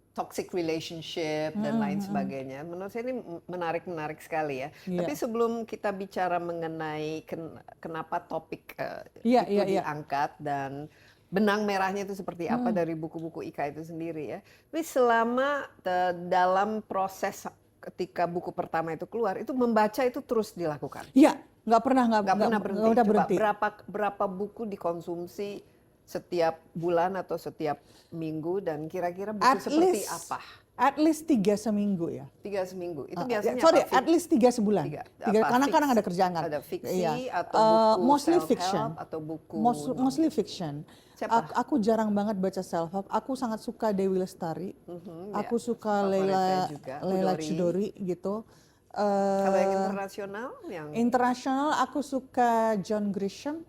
toxic relationship dan lain sebagainya. Menurut saya ini menarik sekali ya. Iya. Tapi sebelum kita bicara mengenai kenapa topik Iya, itu iya. diangkat dan benang merahnya itu seperti apa dari buku-buku Ika itu sendiri ya. Tapi selama dalam proses ketika buku pertama itu keluar, itu membaca itu terus dilakukan. Iya, nggak pernah berhenti. Nggak Coba berhenti. berapa buku dikonsumsi setiap bulan atau setiap minggu dan kira-kira buku seperti apa? At least 3 seminggu ya. 3 seminggu. Itu biasanya Sorry, apa? at least 3 sebulan. Tiga. Tiga, Apa? karena Fiksi? kadang ada kerjaan kan. Ada fiksi Iya. atau buku Mostly self-help fiction. atau buku Mostly fiction. Siapa? Aku jarang banget baca self help. Aku sangat suka Dewi Lestari. Aku suka Favorit saya Leila juga, Leila Chudori. Chudori gitu. Kalau yang internasional yang Internasional aku suka John Grisham.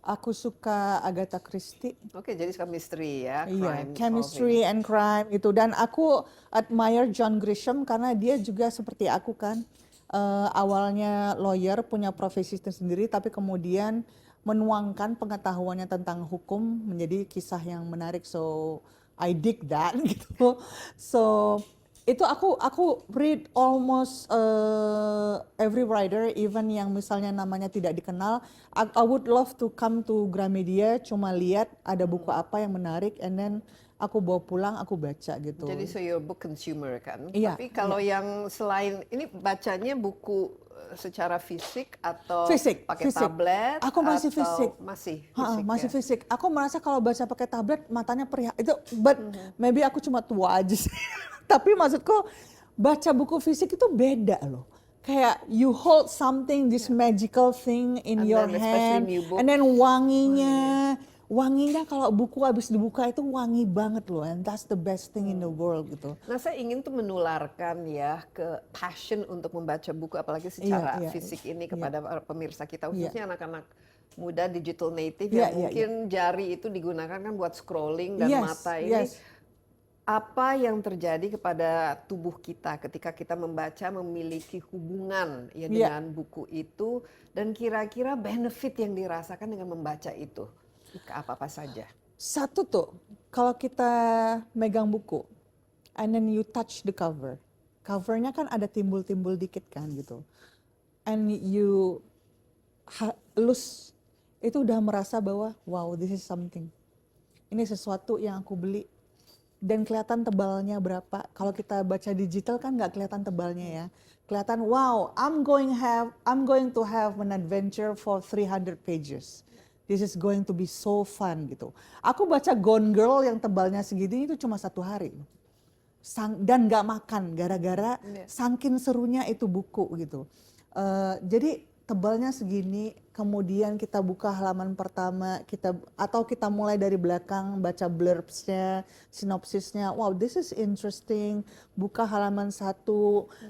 Aku suka Agatha Christie. oke, jadi suka misteri ya, Iya, crime chemistry and crime itu. Dan aku admire John Grisham karena dia juga seperti aku kan. Awalnya lawyer, punya profesi sendiri, tapi kemudian menuangkan pengetahuannya tentang hukum menjadi kisah yang menarik. So I dig that gitu. So Itu aku read almost every writer, even yang misalnya namanya tidak dikenal. I would love to come to Gramedia, cuma lihat ada buku apa yang menarik, and then aku bawa pulang, aku baca gitu. Jadi so you're book consumer kan. Iya, Tapi kalau yang selain ini bacanya buku secara fisik atau Fisik, pakai fisik. tablet? Aku masih atau fisik. Masih Ha, fisik. masih Ya? fisik. Aku merasa kalau baca pakai tablet matanya perih. Itu, but maybe aku cuma tua aja sih. Tapi maksudku baca buku fisik itu beda loh. Kayak you hold something, this magical thing in And your then especially hand, new books. and then wanginya kalau buku habis dibuka itu wangi banget loh, and that's the best thing in the world gitu. Nah, saya ingin tuh menularkan ya ke passion untuk membaca buku, apalagi secara Iya, fisik ini kepada para pemirsa kita, Iya. khususnya anak-anak muda digital native Iya, yang iya, mungkin jari itu digunakan kan buat scrolling dan Yes, mata ini. yes. Apa yang terjadi kepada tubuh kita ketika kita membaca, memiliki hubungan ya Iya. dengan buku itu, dan kira-kira benefit yang dirasakan dengan membaca itu apa-apa saja? Satu tuh, kalau kita megang buku, and then you touch the cover, covernya kan ada timbul-timbul dikit kan gitu, and you lus, itu udah merasa bahwa wow, this is something. Ini sesuatu yang aku beli, dan kelihatan tebalnya berapa. Kalau kita baca digital kan nggak kelihatan tebalnya ya. Kelihatan wow, I'm going to have an adventure for 300 pages. This is going to be so fun gitu. Aku baca Gone Girl yang tebalnya segini itu cuma 1 hari. Dan nggak makan gara-gara saking serunya itu buku gitu. Jadi tebalnya segini, kemudian kita buka halaman pertama, atau kita mulai dari belakang baca blurbsnya, sinopsisnya. Wow, this is interesting. Buka halaman 1,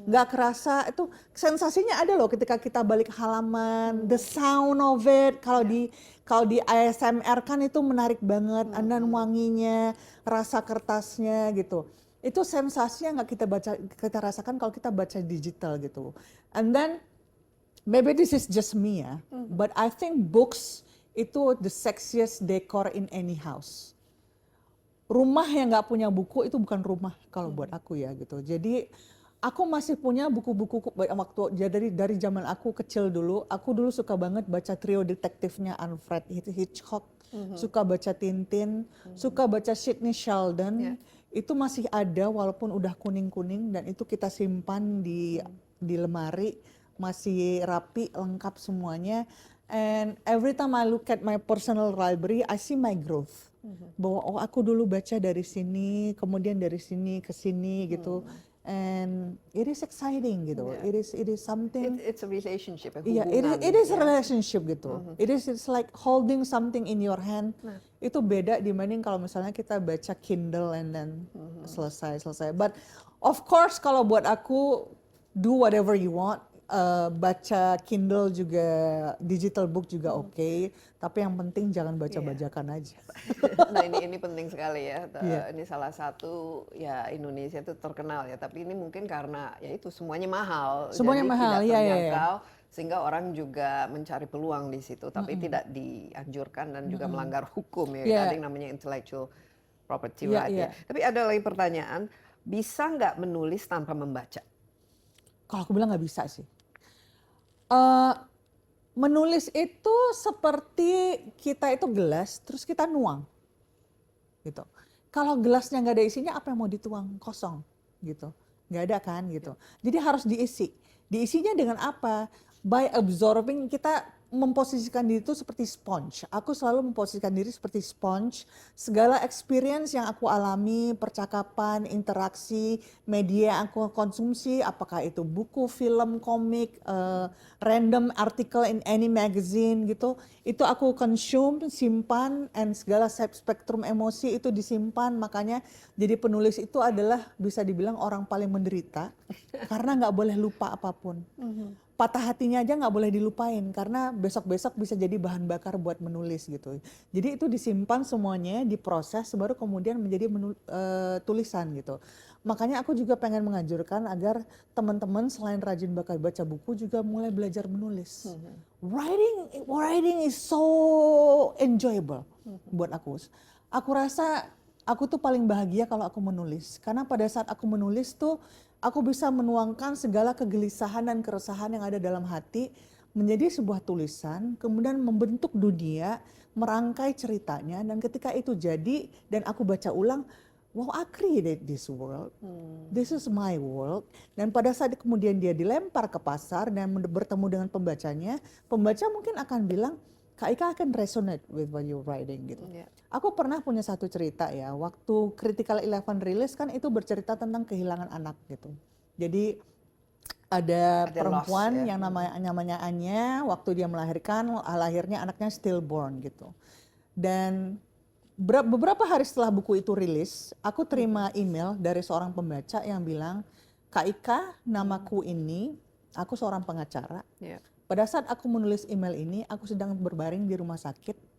nggak kerasa itu sensasinya ada loh ketika kita balik halaman, the sound of it. Kalau di ASMR kan itu menarik banget, and then wanginya, rasa kertasnya gitu. Itu sensasinya nggak kita rasakan kalau kita baca digital gitu. And then maybe this is just me ya, but I think books itu the sexiest decor in any house. Rumah yang nggak punya buku itu bukan rumah kalau buat aku ya gitu. Jadi aku masih punya buku-buku waktu dari zaman aku kecil dulu. Aku dulu suka banget baca trio detektifnya Alfred Hitchcock, suka baca Tintin, suka baca Sidney Sheldon. Itu masih ada walaupun udah kuning-kuning, dan itu kita simpan di lemari. Masih rapi, lengkap semuanya. And every time I look at my personal library, I see my growth. Bahwa oh aku dulu baca dari sini, kemudian dari sini ke sini gitu. And it is exciting gitu. It is something. It's a relationship, Iya, hubungan. it is a relationship gitu. It's like holding something in your hand. Itu beda dibanding kalau misalnya kita baca Kindle and then selesai. But of course kalau buat aku, do whatever you want. Baca Kindle juga, digital book juga oke. Tapi yang penting jangan baca-bajakan aja. Nah ini penting sekali ya. Iya. Ini salah satu ya Indonesia itu terkenal ya. Tapi ini mungkin karena ya itu semuanya mahal. Semuanya jadi mahal, tidak iya, terjangkau, sehingga orang juga mencari peluang di situ. Tapi tidak dianjurkan dan juga melanggar hukum ya. Iya. Ada yang namanya intellectual property Iya, right iya. ya. Tapi ada lagi pertanyaan, bisa nggak menulis tanpa membaca? Kalau aku bilang nggak bisa sih. Menulis itu seperti kita itu gelas, terus kita nuang, gitu. Kalau gelasnya nggak ada isinya, apa yang mau dituang? Kosong, gitu. Nggak ada kan, gitu. Jadi harus diisi. Diisinya dengan apa? By absorbing, kita memposisikan diri itu seperti sponge. Aku selalu memposisikan diri seperti sponge. Segala experience yang aku alami, percakapan, interaksi, media yang aku konsumsi, apakah itu buku, film, komik, random article in any magazine gitu, itu aku consume, simpan, and segala spektrum emosi itu disimpan. Makanya jadi penulis itu adalah bisa dibilang orang paling menderita karena nggak boleh lupa apapun. Patah hatinya aja nggak boleh dilupain karena besok-besok bisa jadi bahan bakar buat menulis gitu. Jadi itu disimpan semuanya, diproses, baru kemudian menjadi tulisan gitu. Makanya aku juga pengen menganjurkan agar teman-teman selain rajin baca buku juga mulai belajar menulis. Writing is so enjoyable buat aku. Aku rasa aku tuh paling bahagia kalau aku menulis. Karena pada saat aku menulis tuh, aku bisa menuangkan segala kegelisahan dan keresahan yang ada dalam hati menjadi sebuah tulisan, kemudian membentuk dunia, merangkai ceritanya, dan ketika itu jadi dan aku baca ulang, wow, I created this world, this is my world. Dan pada saat kemudian dia dilempar ke pasar dan bertemu dengan pembacanya, pembaca mungkin akan bilang, Kak Ika akan resonate with what you're writing gitu. Yeah. Aku pernah punya satu cerita ya, waktu Critical Eleven rilis kan itu bercerita tentang kehilangan anak gitu. Jadi ada perempuan loss, ya. yang namanya Anya, waktu dia melahirkan, lahirnya anaknya stillborn gitu. Dan beberapa hari setelah buku itu rilis, aku terima email dari seorang pembaca yang bilang, Kak Ika, namaku ini, aku seorang pengacara. Yeah. Pada saat aku menulis email ini, aku sedang berbaring di rumah sakit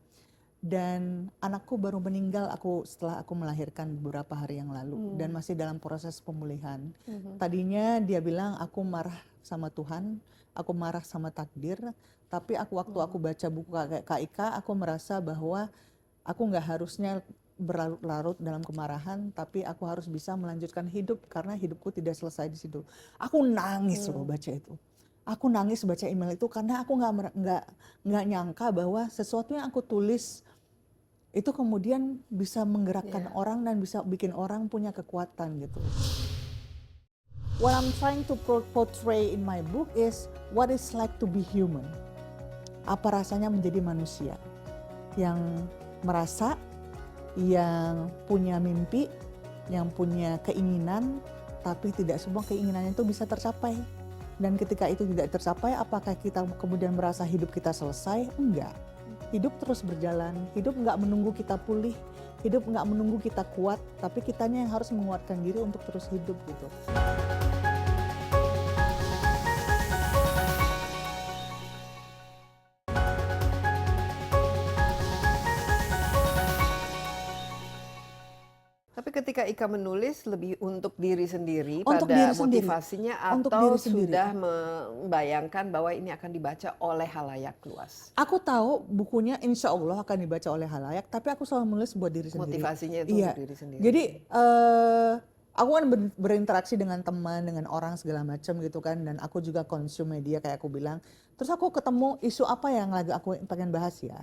dan anakku baru meninggal setelah aku melahirkan beberapa hari yang lalu dan masih dalam proses pemulihan. Tadinya dia bilang aku marah sama Tuhan, aku marah sama takdir, tapi waktu aku baca buku Kak Ika, aku merasa bahwa aku nggak harusnya berlarut-larut dalam kemarahan, tapi aku harus bisa melanjutkan hidup karena hidupku tidak selesai di situ. Aku nangis loh baca itu. Aku nangis baca email itu karena aku nggak nyangka bahwa sesuatu yang aku tulis itu kemudian bisa menggerakkan orang dan bisa bikin orang punya kekuatan gitu. What I'm trying to portray in my book is what it's like to be human. Apa rasanya menjadi manusia yang merasa, yang punya mimpi, yang punya keinginan, tapi tidak semua keinginannya itu bisa tercapai. Dan ketika itu tidak tercapai, apakah kita kemudian merasa hidup kita selesai? Enggak. Hidup terus berjalan, hidup nggak menunggu kita pulih, hidup nggak menunggu kita kuat, tapi kitanya yang harus menguatkan diri untuk terus hidup gitu. Tapi ketika Ika menulis lebih untuk diri sendiri Untuk pada diri sendiri. motivasinya Untuk atau diri sendiri. sudah membayangkan bahwa ini akan dibaca oleh halayak luas? Aku tahu bukunya insya Allah akan dibaca oleh halayak, tapi aku selalu menulis buat diri sendiri. Motivasinya itu Iya. untuk diri sendiri. Jadi aku kan berinteraksi dengan teman, dengan orang segala macam gitu kan, dan aku juga consume media kayak aku bilang. Terus aku ketemu isu apa yang lagi aku pengen bahas ya.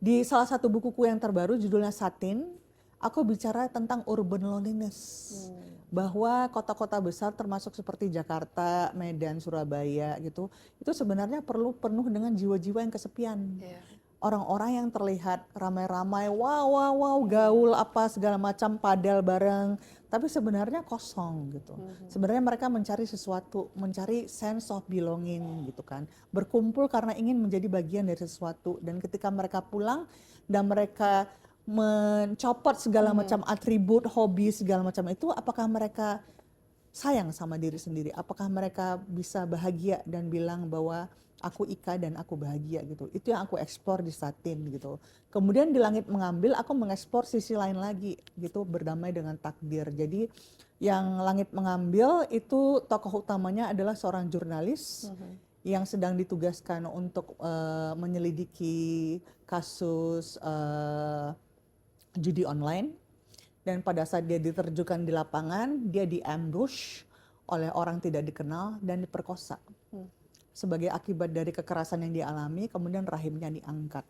Di salah satu bukuku yang terbaru judulnya Satin, aku bicara tentang urban loneliness. Bahwa kota-kota besar termasuk seperti Jakarta, Medan, Surabaya gitu, itu sebenarnya perlu penuh dengan jiwa-jiwa yang kesepian. Yeah. Orang-orang yang terlihat ramai-ramai, wow, gaul apa segala macam, padel bareng, tapi sebenarnya kosong gitu. Sebenarnya mereka mencari sesuatu, mencari sense of belonging gitu kan. Berkumpul karena ingin menjadi bagian dari sesuatu, dan ketika mereka pulang dan mereka mencopot segala macam atribut, hobi segala macam itu, apakah mereka sayang sama diri sendiri? Apakah mereka bisa bahagia dan bilang bahwa aku Ika dan aku bahagia gitu? Itu yang aku eksplor di Satin gitu. Kemudian di Langit Mengambil aku mengeksplor sisi lain lagi gitu, berdamai dengan takdir. Jadi yang Langit Mengambil itu tokoh utamanya adalah seorang jurnalis yang sedang ditugaskan untuk menyelidiki kasus judi online, dan pada saat dia diterjunkan di lapangan, dia di-ambush oleh orang tidak dikenal dan diperkosa. Sebagai akibat dari kekerasan yang dialami, kemudian rahimnya diangkat.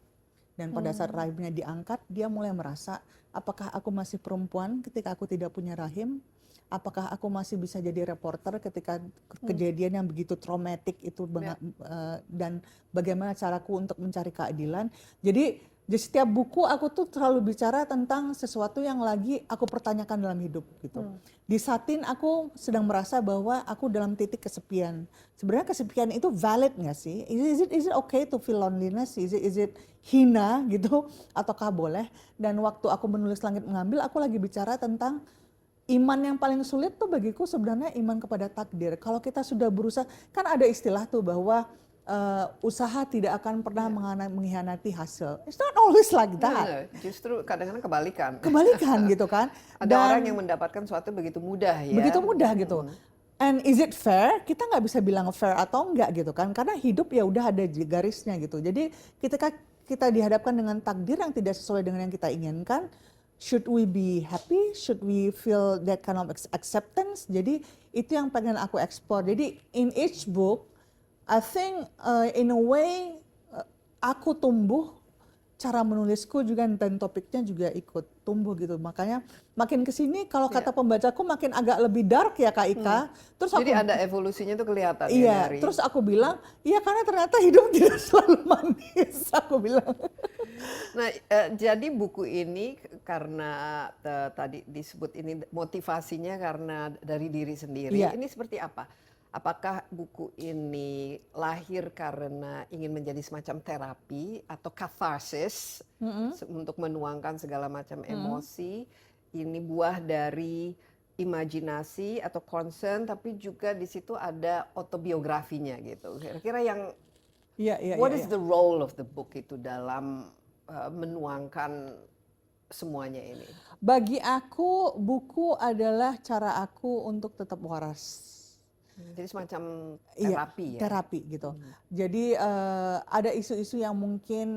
Dan pada saat rahimnya diangkat, dia mulai merasa, apakah aku masih perempuan ketika aku tidak punya rahim? Apakah aku masih bisa jadi reporter ketika kejadian yang begitu traumatik itu dan bagaimana caraku untuk mencari keadilan? Jadi di setiap buku aku tuh selalu bicara tentang sesuatu yang lagi aku pertanyakan dalam hidup gitu. Di Satin aku sedang merasa bahwa aku dalam titik kesepian. Sebenarnya kesepian itu valid nggak sih? Is it okay to feel loneliness? Is it hina gitu? Ataukah boleh? Dan waktu aku menulis Langit Mengambil, aku lagi bicara tentang iman yang paling sulit tuh bagiku sebenarnya iman kepada takdir. Kalau kita sudah berusaha, kan ada istilah tuh bahwa usaha tidak akan pernah mengkhianati hasil. It's not always like that. Justru kadang-kadang kebalikan. Kebalikan gitu kan. Ada orang yang mendapatkan sesuatu begitu mudah ya. Begitu mudah gitu. And is it fair? Kita nggak bisa bilang fair atau enggak gitu kan. Karena hidup ya udah ada garisnya gitu. Jadi ketika kita dihadapkan dengan takdir yang tidak sesuai dengan yang kita inginkan, should we be happy? Should we feel that kind of acceptance? Jadi itu yang pengen aku explore. Jadi in each book, I think in a way aku tumbuh, cara menulisku juga dan topiknya juga ikut tumbuh gitu. Makanya makin kesini kalau kata pembacaku makin agak lebih dark ya Kak Ika. Terus Jadi aku, ada evolusinya tuh kelihatan ya iya, dari. terus aku bilang, iya karena ternyata hidup tidak selalu manis, aku bilang. Nah, jadi buku ini karena tadi disebut ini motivasinya karena dari diri sendiri. Iya. Ini seperti apa? Apakah buku ini lahir karena ingin menjadi semacam terapi atau catharsis untuk menuangkan segala macam emosi? Ini buah dari imajinasi atau concern, tapi juga di situ ada autobiografinya gitu. Kira-kira yang what is the role of the book itu dalam menuangkan semuanya ini? Bagi aku, buku adalah cara aku untuk tetap waras. Jadi semacam Iya, terapi ya? terapi gitu. Jadi ada isu-isu yang mungkin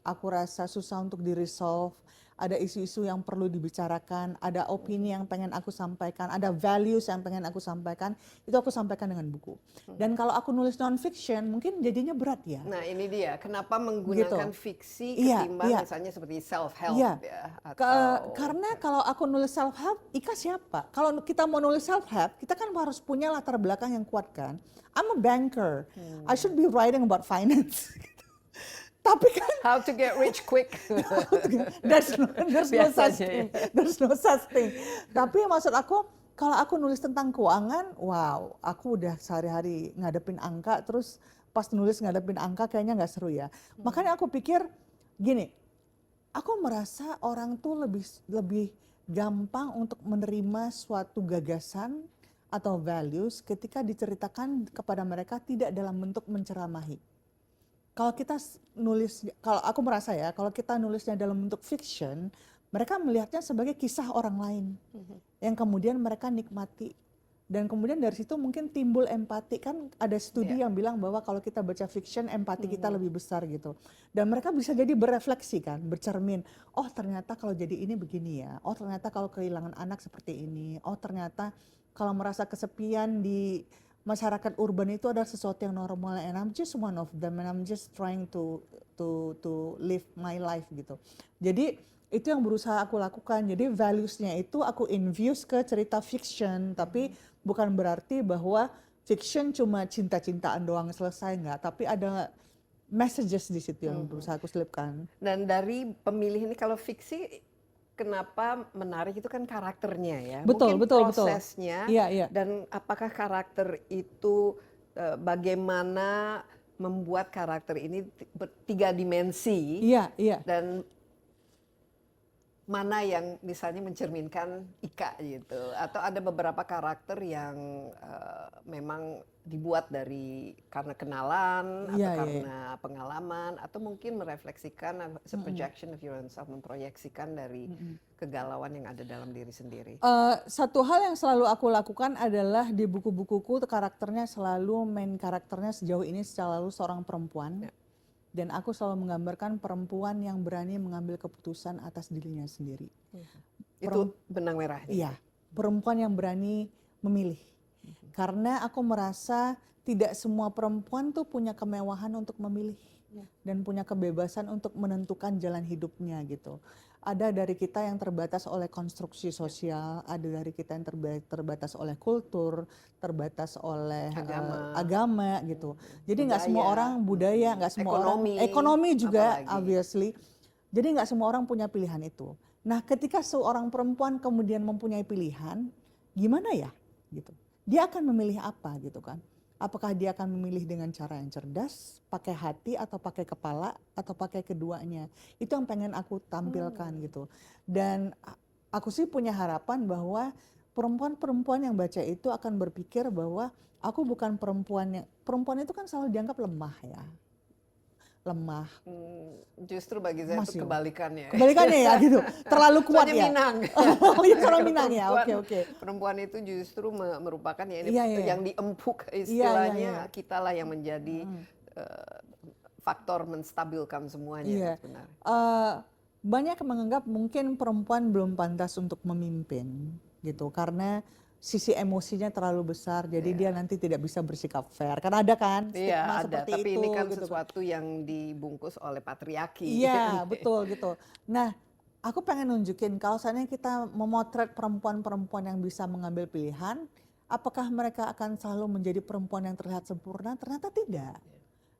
aku rasa susah untuk di-resolve, ada isu-isu yang perlu dibicarakan, ada opini yang pengen aku sampaikan, ada values yang pengen aku sampaikan, itu aku sampaikan dengan buku. Dan kalau aku nulis non-fiction, mungkin jadinya berat ya. Nah ini dia, kenapa menggunakan fiksi Iya, ketimbang iya. misalnya seperti self-help Iya. ya? Atau Karena kalau aku nulis self-help, Ika siapa? Kalau kita mau nulis self-help, kita kan harus punya latar belakang yang kuat kan. I'm a banker, I should be writing about finance. Tapi kan how to get rich quick. there's no such Biasanya, thing. There's no such thing. Tapi maksud aku, kalau aku nulis tentang keuangan, wow, aku udah sehari-hari ngadepin angka, terus pas nulis ngadepin angka kayaknya nggak seru ya. Makanya aku pikir gini, aku merasa orang tuh lebih gampang untuk menerima suatu gagasan atau values ketika diceritakan kepada mereka tidak dalam bentuk menceramahi. Kalau kita nulis, kalau aku merasa ya, kalau kita nulisnya dalam bentuk fiction, mereka melihatnya sebagai kisah orang lain yang kemudian mereka nikmati, dan kemudian dari situ mungkin timbul empati. Kan ada studi yang bilang bahwa kalau kita baca fiction, empati kita lebih besar gitu, dan mereka bisa jadi berefleksi kan, bercermin, oh ternyata kalau jadi ini begini ya, oh ternyata kalau kehilangan anak seperti ini, oh ternyata kalau merasa kesepian di masyarakat urban itu adalah sesuatu yang normal, and I'm just one of them, and I'm just trying to live my life gitu. Jadi itu yang berusaha aku lakukan. Jadi values-nya itu aku infuse ke cerita fiction, tapi bukan berarti bahwa fiction cuma cinta-cintaan doang selesai, nggak. Tapi ada messages di situ yang berusaha aku selipkan. Dan dari pemilih ini, kalau fiksi kenapa menarik itu kan karakternya ya, Betul, mungkin betul. prosesnya, Iya. dan apakah karakter itu bagaimana membuat karakter ini bertiga dimensi, Iya. dan mana yang misalnya mencerminkan Ika gitu, atau ada beberapa karakter yang memang dibuat karena kenalan atau karena pengalaman, atau mungkin merefleksikan projection of your own self, memproyeksikan dari kegalauan yang ada dalam diri sendiri. Satu hal yang selalu aku lakukan adalah di buku-bukuku karakternya selalu, main karakternya sejauh ini selalu seorang perempuan. Dan aku selalu menggambarkan perempuan yang berani mengambil keputusan atas dirinya sendiri. Itu benang merah. Iya, perempuan yang berani memilih. Karena aku merasa tidak semua perempuan tuh punya kemewahan untuk memilih. Dan punya kebebasan untuk menentukan jalan hidupnya gitu. Ada dari kita yang terbatas oleh konstruksi sosial, ada dari kita yang terbatas oleh kultur, terbatas oleh agama gitu. Jadi nggak semua orang, budaya, nggak semua ekonomi juga apalagi. Obviously. Jadi nggak semua orang punya pilihan itu. Nah, ketika seorang perempuan kemudian mempunyai pilihan, gimana ya gitu. Dia akan memilih apa gitu kan? Apakah dia akan memilih dengan cara yang cerdas, pakai hati atau pakai kepala atau pakai keduanya? Itu yang pengen aku tampilkan gitu. Dan aku sih punya harapan bahwa perempuan-perempuan yang baca itu akan berpikir bahwa aku bukan perempuan itu kan selalu dianggap lemah ya. Lemah. Justru bagi saya itu kebalikannya. Kebalikannya ya gitu. Terlalu kuat ya. Minang. Oh iya, terlalu Minang ya. Oke. Perempuan itu justru merupakan ya ini iya. yang diempuk istilahnya, kita lah yang menjadi faktor menstabilkan semuanya sebenarnya. banyak yang menganggap mungkin perempuan belum pantas untuk memimpin gitu karena sisi emosinya terlalu besar, jadi dia nanti tidak bisa bersikap fair. Kan ada kan stigma Iya, ada. seperti Tapi itu ini kan gitu. sesuatu yang dibungkus oleh patriarki. Iya, betul gitu. Nah, aku pengen nunjukin kalau seandainya kita memotret perempuan-perempuan yang bisa mengambil pilihan, apakah mereka akan selalu menjadi perempuan yang terlihat sempurna? Ternyata tidak.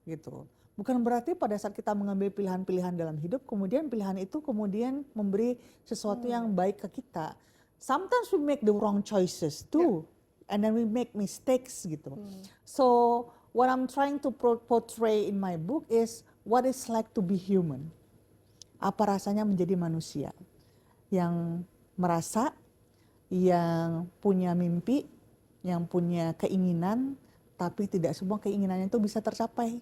Gitu. Bukan berarti pada saat kita mengambil pilihan-pilihan dalam hidup, kemudian pilihan itu kemudian memberi sesuatu yang baik ke kita. Sometimes we make the wrong choices too, and then we make mistakes gitu. So what I'm trying to portray in my book is what it's like to be human. Apa rasanya menjadi manusia yang merasa, yang punya mimpi, yang punya keinginan, tapi tidak semua keinginannya itu bisa tercapai.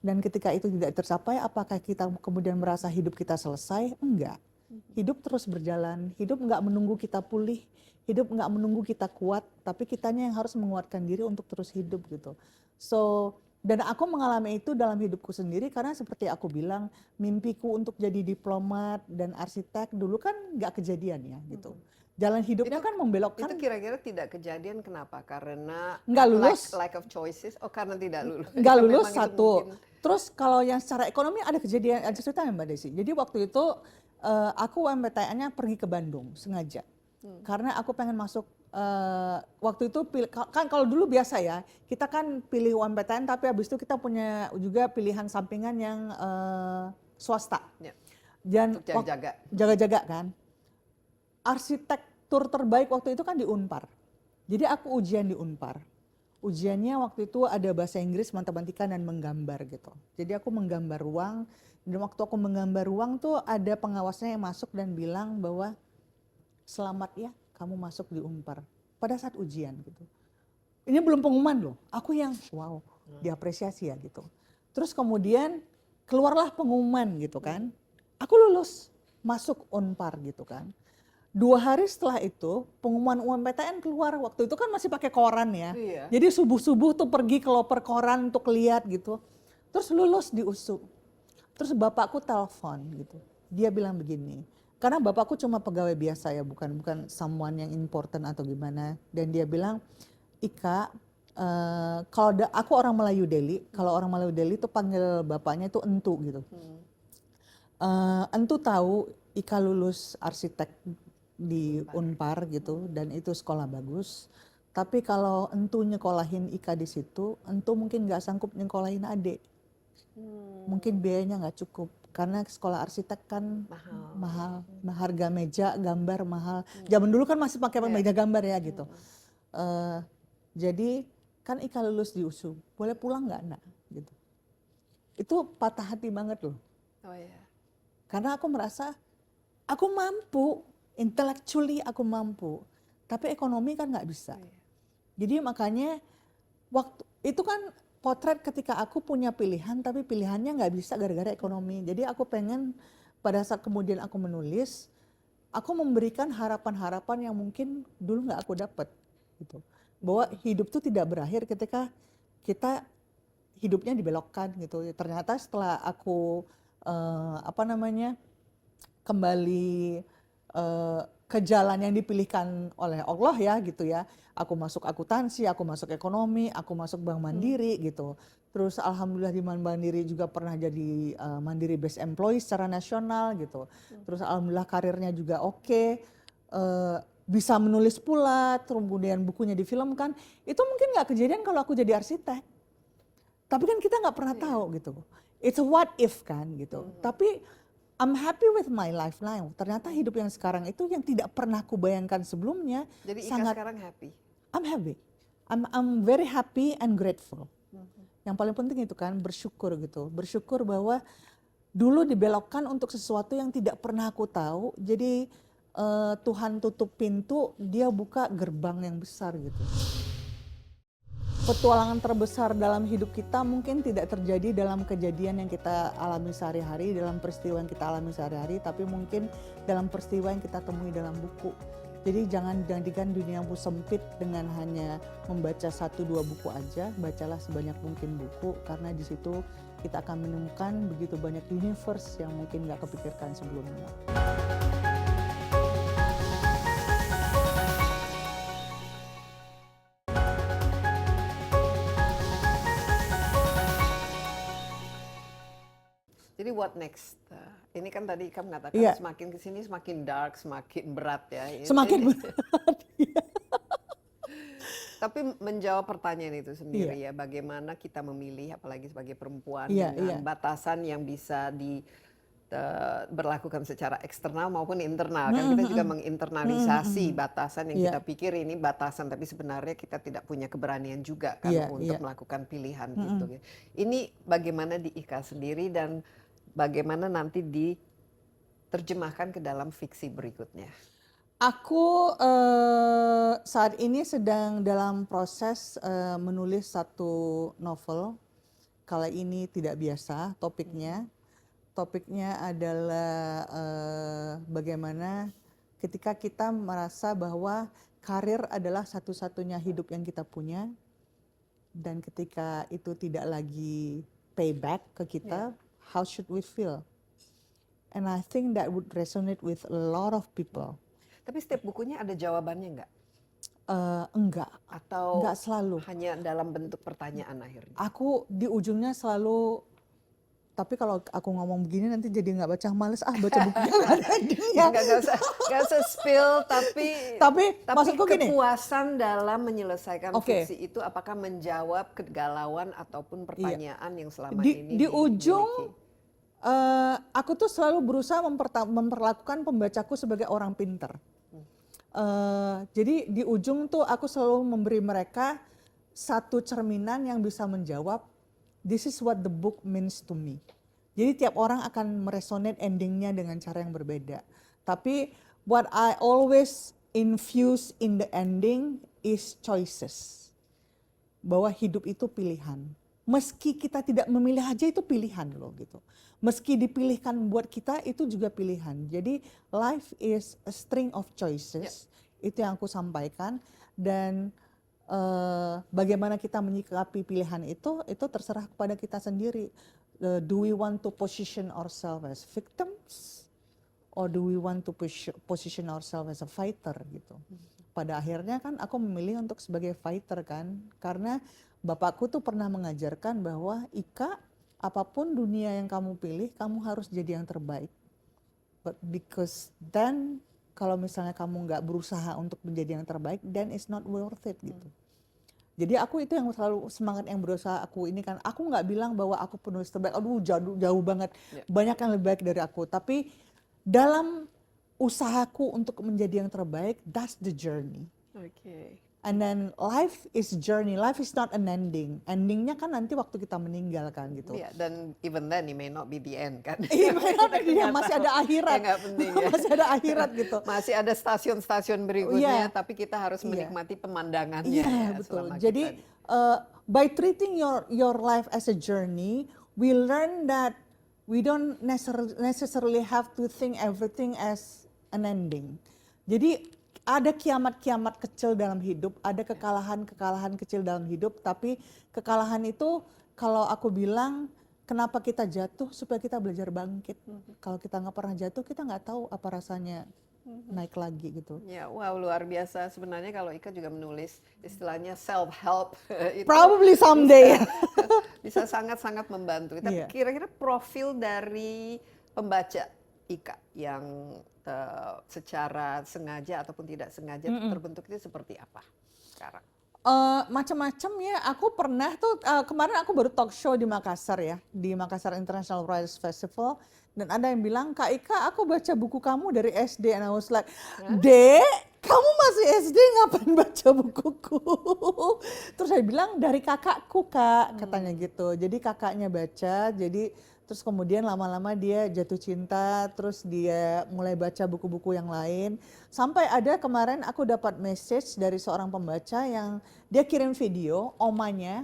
Dan ketika itu tidak tercapai, apakah kita kemudian merasa hidup kita selesai? Enggak. Hidup terus berjalan, hidup nggak menunggu kita pulih, hidup nggak menunggu kita kuat, tapi kitanya yang harus menguatkan diri untuk terus hidup gitu. So, dan aku mengalami itu dalam hidupku sendiri karena seperti aku bilang, mimpiku untuk jadi diplomat dan arsitek dulu kan nggak kejadian ya gitu. Jalan hidupnya kan membelokkan. Itu kira-kira tidak kejadian kenapa? Karena Nggak lulus. lack of choices. Oh, karena tidak lulus. Nggak Memang lulus itu satu. mungkin. Terus kalau yang secara ekonomi ada kejadian, ada ceritanya Mbak Desi. Jadi waktu itu aku UMPTN-nya pergi ke Bandung sengaja. Karena aku pengen masuk, waktu itu kan kalau dulu biasa ya, kita kan pilih UMPTN tapi habis itu kita punya juga pilihan sampingan yang swasta. Ya, Dan untuk jaga-jaga. jaga-jaga kan. Arsitektur terbaik waktu itu kan di Unpar. Jadi aku ujian di Unpar. Ujiannya waktu itu ada bahasa Inggris, matematika, dan menggambar gitu. Jadi aku menggambar ruang, dan waktu aku menggambar ruang tuh ada pengawasnya yang masuk dan bilang bahwa selamat ya kamu masuk di Unpar pada saat ujian gitu. Ini belum pengumuman loh, aku yang wow diapresiasi ya gitu. Terus kemudian keluarlah pengumuman gitu kan, aku lulus masuk Unpar gitu kan. 2 hari setelah itu pengumuman UMPTN keluar, waktu itu kan masih pakai koran ya. Iya. Jadi subuh-subuh tuh pergi ke loper koran untuk lihat gitu. Terus lulus di USU. Terus bapakku telepon gitu. Dia bilang begini, karena bapakku cuma pegawai biasa ya, bukan someone yang important atau gimana. Dan dia bilang, Ika, kalau aku orang Melayu Delhi, kalau orang Melayu Delhi tuh panggil bapaknya itu entu gitu. Entu tahu Ika lulus arsitek di Unpar gitu dan itu sekolah bagus. Tapi kalau entu nyekolahin Ika di situ, entu mungkin nggak sanggup nyekolahin adik. Mungkin biayanya nggak cukup karena sekolah arsitek kan mahal, harga meja gambar mahal. Zaman dulu kan masih pakai meja gambar ya gitu. Jadi kan Ika lulus di USU, boleh pulang nggak nak? Gitu. Itu patah hati banget loh. Oh ya. Karena aku merasa aku mampu. Intellectually aku mampu, tapi ekonomi kan nggak bisa. Jadi makanya waktu itu kan potret ketika aku punya pilihan, tapi pilihannya nggak bisa gara-gara ekonomi. Jadi aku pengen pada saat kemudian aku menulis, aku memberikan harapan-harapan yang mungkin dulu nggak aku dapat. Gitu. Bahwa hidup itu tidak berakhir ketika kita hidupnya dibelokkan gitu. Ternyata setelah aku kembali ke jalan yang dipilihkan oleh Allah ya gitu ya. Aku masuk akuntansi, aku masuk ekonomi, aku masuk Bank Mandiri gitu. Terus alhamdulillah di Bank Mandiri juga pernah jadi Mandiri Best Employee secara nasional gitu. Terus alhamdulillah karirnya juga oke. Bisa menulis pula, kemudian bukunya difilmkan. Itu mungkin nggak kejadian kalau aku jadi arsitek. Tapi kan kita nggak pernah tahu gitu. It's a what if kan gitu. Tapi I'm happy with my life now. Ternyata hidup yang sekarang itu yang tidak pernah aku bayangkan sebelumnya. Jadi Ika sangat, sekarang happy? I'm happy. I'm very happy and grateful. Yang paling penting itu kan bersyukur gitu. Bersyukur bahwa dulu dibelokkan untuk sesuatu yang tidak pernah aku tahu. Jadi Tuhan tutup pintu, dia buka gerbang yang besar gitu. Petualangan terbesar dalam hidup kita mungkin tidak terjadi dalam kejadian yang kita alami sehari-hari, dalam peristiwa yang kita alami sehari-hari, tapi mungkin dalam peristiwa yang kita temui dalam buku. Jadi jangan jadikan duniamu sempit dengan hanya membaca 1-2 buku aja, bacalah sebanyak mungkin buku karena di situ kita akan menemukan begitu banyak universe yang mungkin nggak kepikirkan sebelumnya. Jadi what next? Ini kan tadi kamu mengatakan Iya. semakin kesini semakin dark, semakin berat ya. Semakin Ini- berat. Tapi menjawab pertanyaan itu sendiri ya, bagaimana kita memilih, apalagi sebagai perempuan Iya, dengan iya. batasan yang bisa berlakukan secara eksternal maupun internal. Kan kita juga menginternalisasi batasan yang Iya. kita pikir ini batasan, tapi sebenarnya kita tidak punya keberanian juga kan Iya, untuk iya. melakukan pilihan gitu. Ini bagaimana di IKA sendiri dan bagaimana nanti diterjemahkan ke dalam fiksi berikutnya. Aku saat ini sedang dalam proses menulis satu novel. Kali ini tidak biasa topiknya. Topiknya adalah bagaimana ketika kita merasa bahwa karir adalah satu-satunya hidup yang kita punya, dan ketika itu tidak lagi payback ke kita, how should we feel? And I think that would resonate with a lot of people. Tapi setiap bukunya ada jawabannya nggak? Enggak, Atau enggak selalu. hanya dalam bentuk pertanyaan akhirnya? Aku di ujungnya selalu, tapi kalau aku ngomong begini nanti jadi nggak baca, males baca bukunya nggak ada endingnya. Nggak usah spill, Tapi maksudku gini, kepuasan dalam menyelesaikan Oke. fiksi itu apakah menjawab kegalauan ataupun pertanyaan yang selama di, ini di ujung dimiliki? aku tuh selalu berusaha memperlakukan pembacaku sebagai orang pinter. Jadi di ujung tuh aku selalu memberi mereka satu cerminan yang bisa menjawab, this is what the book means to me. Jadi tiap orang akan meresonate endingnya dengan cara yang berbeda. Tapi what I always infuse in the ending is choices. Bahwa hidup itu pilihan. Meski kita tidak memilih aja itu pilihan loh gitu. Meski dipilihkan buat kita itu juga pilihan. Jadi life is a string of choices. Itu yang aku sampaikan. Dan bagaimana kita menyikapi pilihan itu terserah kepada kita sendiri. Do we want to position ourselves as victims? Or do we want to position ourselves as a fighter gitu. Pada akhirnya kan aku memilih untuk sebagai fighter kan. Karena bapakku tuh pernah mengajarkan bahwa Ika, apapun dunia yang kamu pilih, kamu harus jadi yang terbaik. But because then kalau misalnya kamu nggak berusaha untuk menjadi yang terbaik, then it's not worth it gitu. Jadi aku itu yang selalu semangat yang berusaha aku ini kan. Aku nggak bilang bahwa aku penulis terbaik. Aduh jauh banget. Banyak yang lebih baik dari aku. Tapi dalam usahaku untuk menjadi yang terbaik, that's the journey. Oke. And then life is journey, life is not an ending. Endingnya kan nanti waktu kita meninggal kan gitu. Iya, dan even then it may not be the end kan. Iya, masih ada akhirat. Ya, nggak penting ya. Masih ada akhirat gitu. Masih ada stasiun-stasiun berikutnya, Iya. tapi kita harus menikmati pemandangannya. Iya, ya, betul. selama Jadi by treating your life as a journey, we learn that we don't necessarily have to think everything as an ending. Jadi ada kiamat-kiamat kecil dalam hidup, ada kekalahan-kekalahan kecil dalam hidup, tapi kekalahan itu kalau aku bilang kenapa kita jatuh supaya kita belajar bangkit. Kalau kita nggak pernah jatuh, kita nggak tahu apa rasanya naik lagi gitu. Ya, wow, luar biasa. Sebenarnya kalau Ika juga menulis istilahnya self-help, itu Probably someday. bisa sangat-sangat membantu. Tapi Iya. kira-kira profil dari pembaca Ika yang secara sengaja ataupun tidak sengaja terbentuk itu seperti apa sekarang? Macam-macam ya. Aku pernah tuh kemarin aku baru talk show di Makassar ya, di Makassar International Writers Festival, dan ada yang bilang, Kak Ika, aku baca buku kamu dari SD, and I was like, Dek, kamu masih SD ngapain baca bukuku? Terus saya bilang dari kakakku Kak, katanya gitu. Jadi kakaknya baca, jadi terus kemudian lama-lama dia jatuh cinta, terus dia mulai baca buku-buku yang lain. Sampai ada kemarin aku dapat message dari seorang pembaca yang dia kirim video, omanya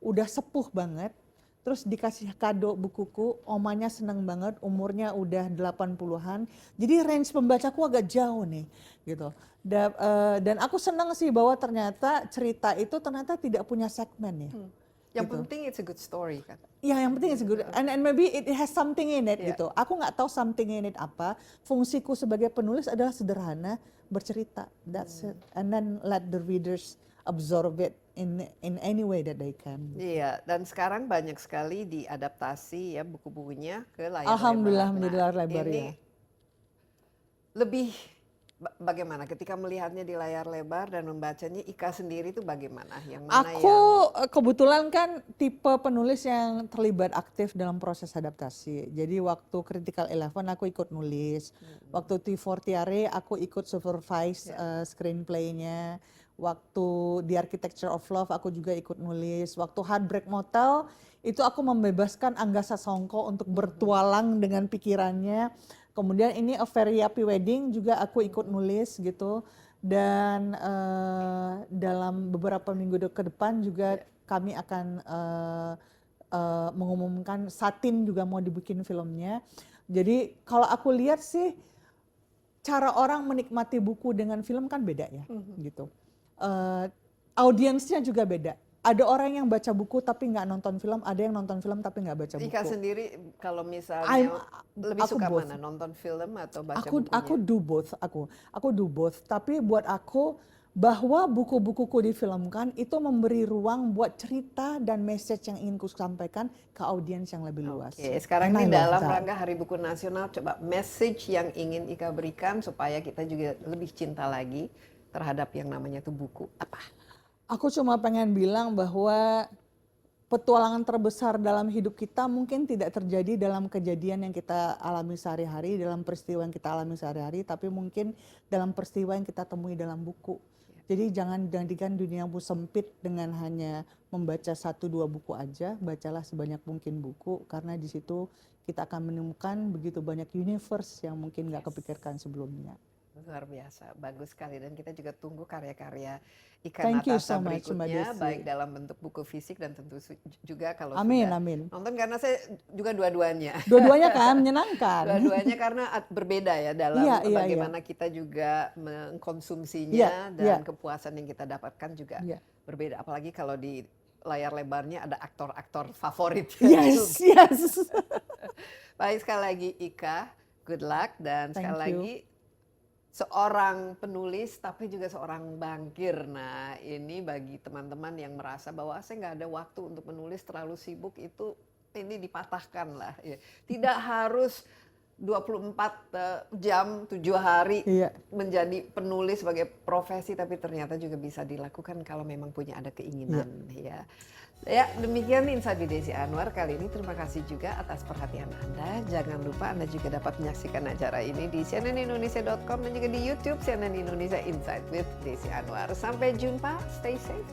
udah sepuh banget, terus dikasih kado bukuku, omanya seneng banget, umurnya udah 80-an. Jadi range pembacaku agak jauh nih gitu. Dan aku senang sih bahwa ternyata cerita itu ternyata tidak punya segmen ya. Yang gitu. penting it's a good story kan. Ya, yang penting it's good and maybe it has something in it Yeah. gitu. Aku nggak tahu something in it apa. Fungsiku sebagai penulis adalah sederhana, bercerita. That's it. And then let the readers absorb it in any way that they can. Iya, dan sekarang banyak sekali diadaptasi ya buku-bukunya ke layar Alhamdulillah lebar. menjadi layar lebar ini ya. lebih bagaimana ketika melihatnya di layar lebar dan membacanya, Ika sendiri itu bagaimana? Yang mana Aku yang kebetulan kan tipe penulis yang terlibat aktif dalam proses adaptasi. Jadi waktu Critical Eleven aku ikut nulis, waktu T4 Tiare aku ikut supervise screenplay-nya, waktu The Architecture of Love aku juga ikut nulis, waktu Heartbreak Motel itu aku membebaskan Angga Sasongko untuk bertualang dengan pikirannya. Kemudian ini A Very Happy Wedding juga aku ikut nulis gitu. Dan dalam beberapa minggu ke depan juga kami akan mengumumkan Satin juga mau dibikin filmnya. Jadi kalau aku lihat sih cara orang menikmati buku dengan film kan beda ya gitu. Audiensnya juga beda. Ada orang yang baca buku tapi nggak nonton film, ada yang nonton film tapi nggak baca buku. Ika sendiri kalau misalnya lebih aku suka both. mana, nonton film atau baca Aku bukunya? do both, aku do both. Tapi buat aku bahwa buku-bukuku difilmkan itu memberi ruang buat cerita dan message yang ingin ku sampaikan ke audiens yang lebih luas. Oke, sekarang And ini I love dalam that. rangka Hari Buku Nasional, coba message yang ingin Ika berikan supaya kita juga lebih cinta lagi terhadap yang namanya tuh buku. Apa? Aku cuma pengen bilang bahwa petualangan terbesar dalam hidup kita mungkin tidak terjadi dalam kejadian yang kita alami sehari-hari, dalam peristiwa yang kita alami sehari-hari, tapi mungkin dalam peristiwa yang kita temui dalam buku. Jadi jangan jadikan duniamu sempit dengan hanya membaca 1-2 buku aja, bacalah sebanyak mungkin buku, karena di situ kita akan menemukan begitu banyak universe yang mungkin nggak kepikirkan sebelumnya. Luar biasa, bagus sekali, dan kita juga tunggu karya-karya Ika Thank you Natasha so much, Mbak berikutnya, Desi. baik dalam bentuk buku fisik dan tentu juga kalau Amin, sudah amin. nonton, karena saya juga dua-duanya. Dua-duanya kan menyenangkan. Dua-duanya karena berbeda ya dalam Iya, iya, bagaimana kita juga mengkonsumsinya Iya, dan iya. kepuasan yang kita dapatkan juga Iya. berbeda. Apalagi kalau di layar lebarnya ada aktor-aktor favorit. Yes, yes. Baik, sekali lagi Ika, good luck, dan Thank sekali you. lagi seorang penulis tapi juga seorang bankir. Nah, ini bagi teman-teman yang merasa bahwa saya nggak ada waktu untuk menulis, terlalu sibuk, itu ini dipatahkan lah. Ya. Tidak harus 24 jam 7 hari Iya. menjadi penulis sebagai profesi, tapi ternyata juga bisa dilakukan kalau memang punya ada keinginan. Ya. Ya, demikian Insight with Desi Anwar kali ini. Terima kasih juga atas perhatian Anda. Jangan lupa Anda juga dapat menyaksikan acara ini di cnnindonesia.com dan juga di YouTube CNN Indonesia Insight with Desi Anwar. Sampai jumpa, stay safe.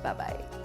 Bye-bye.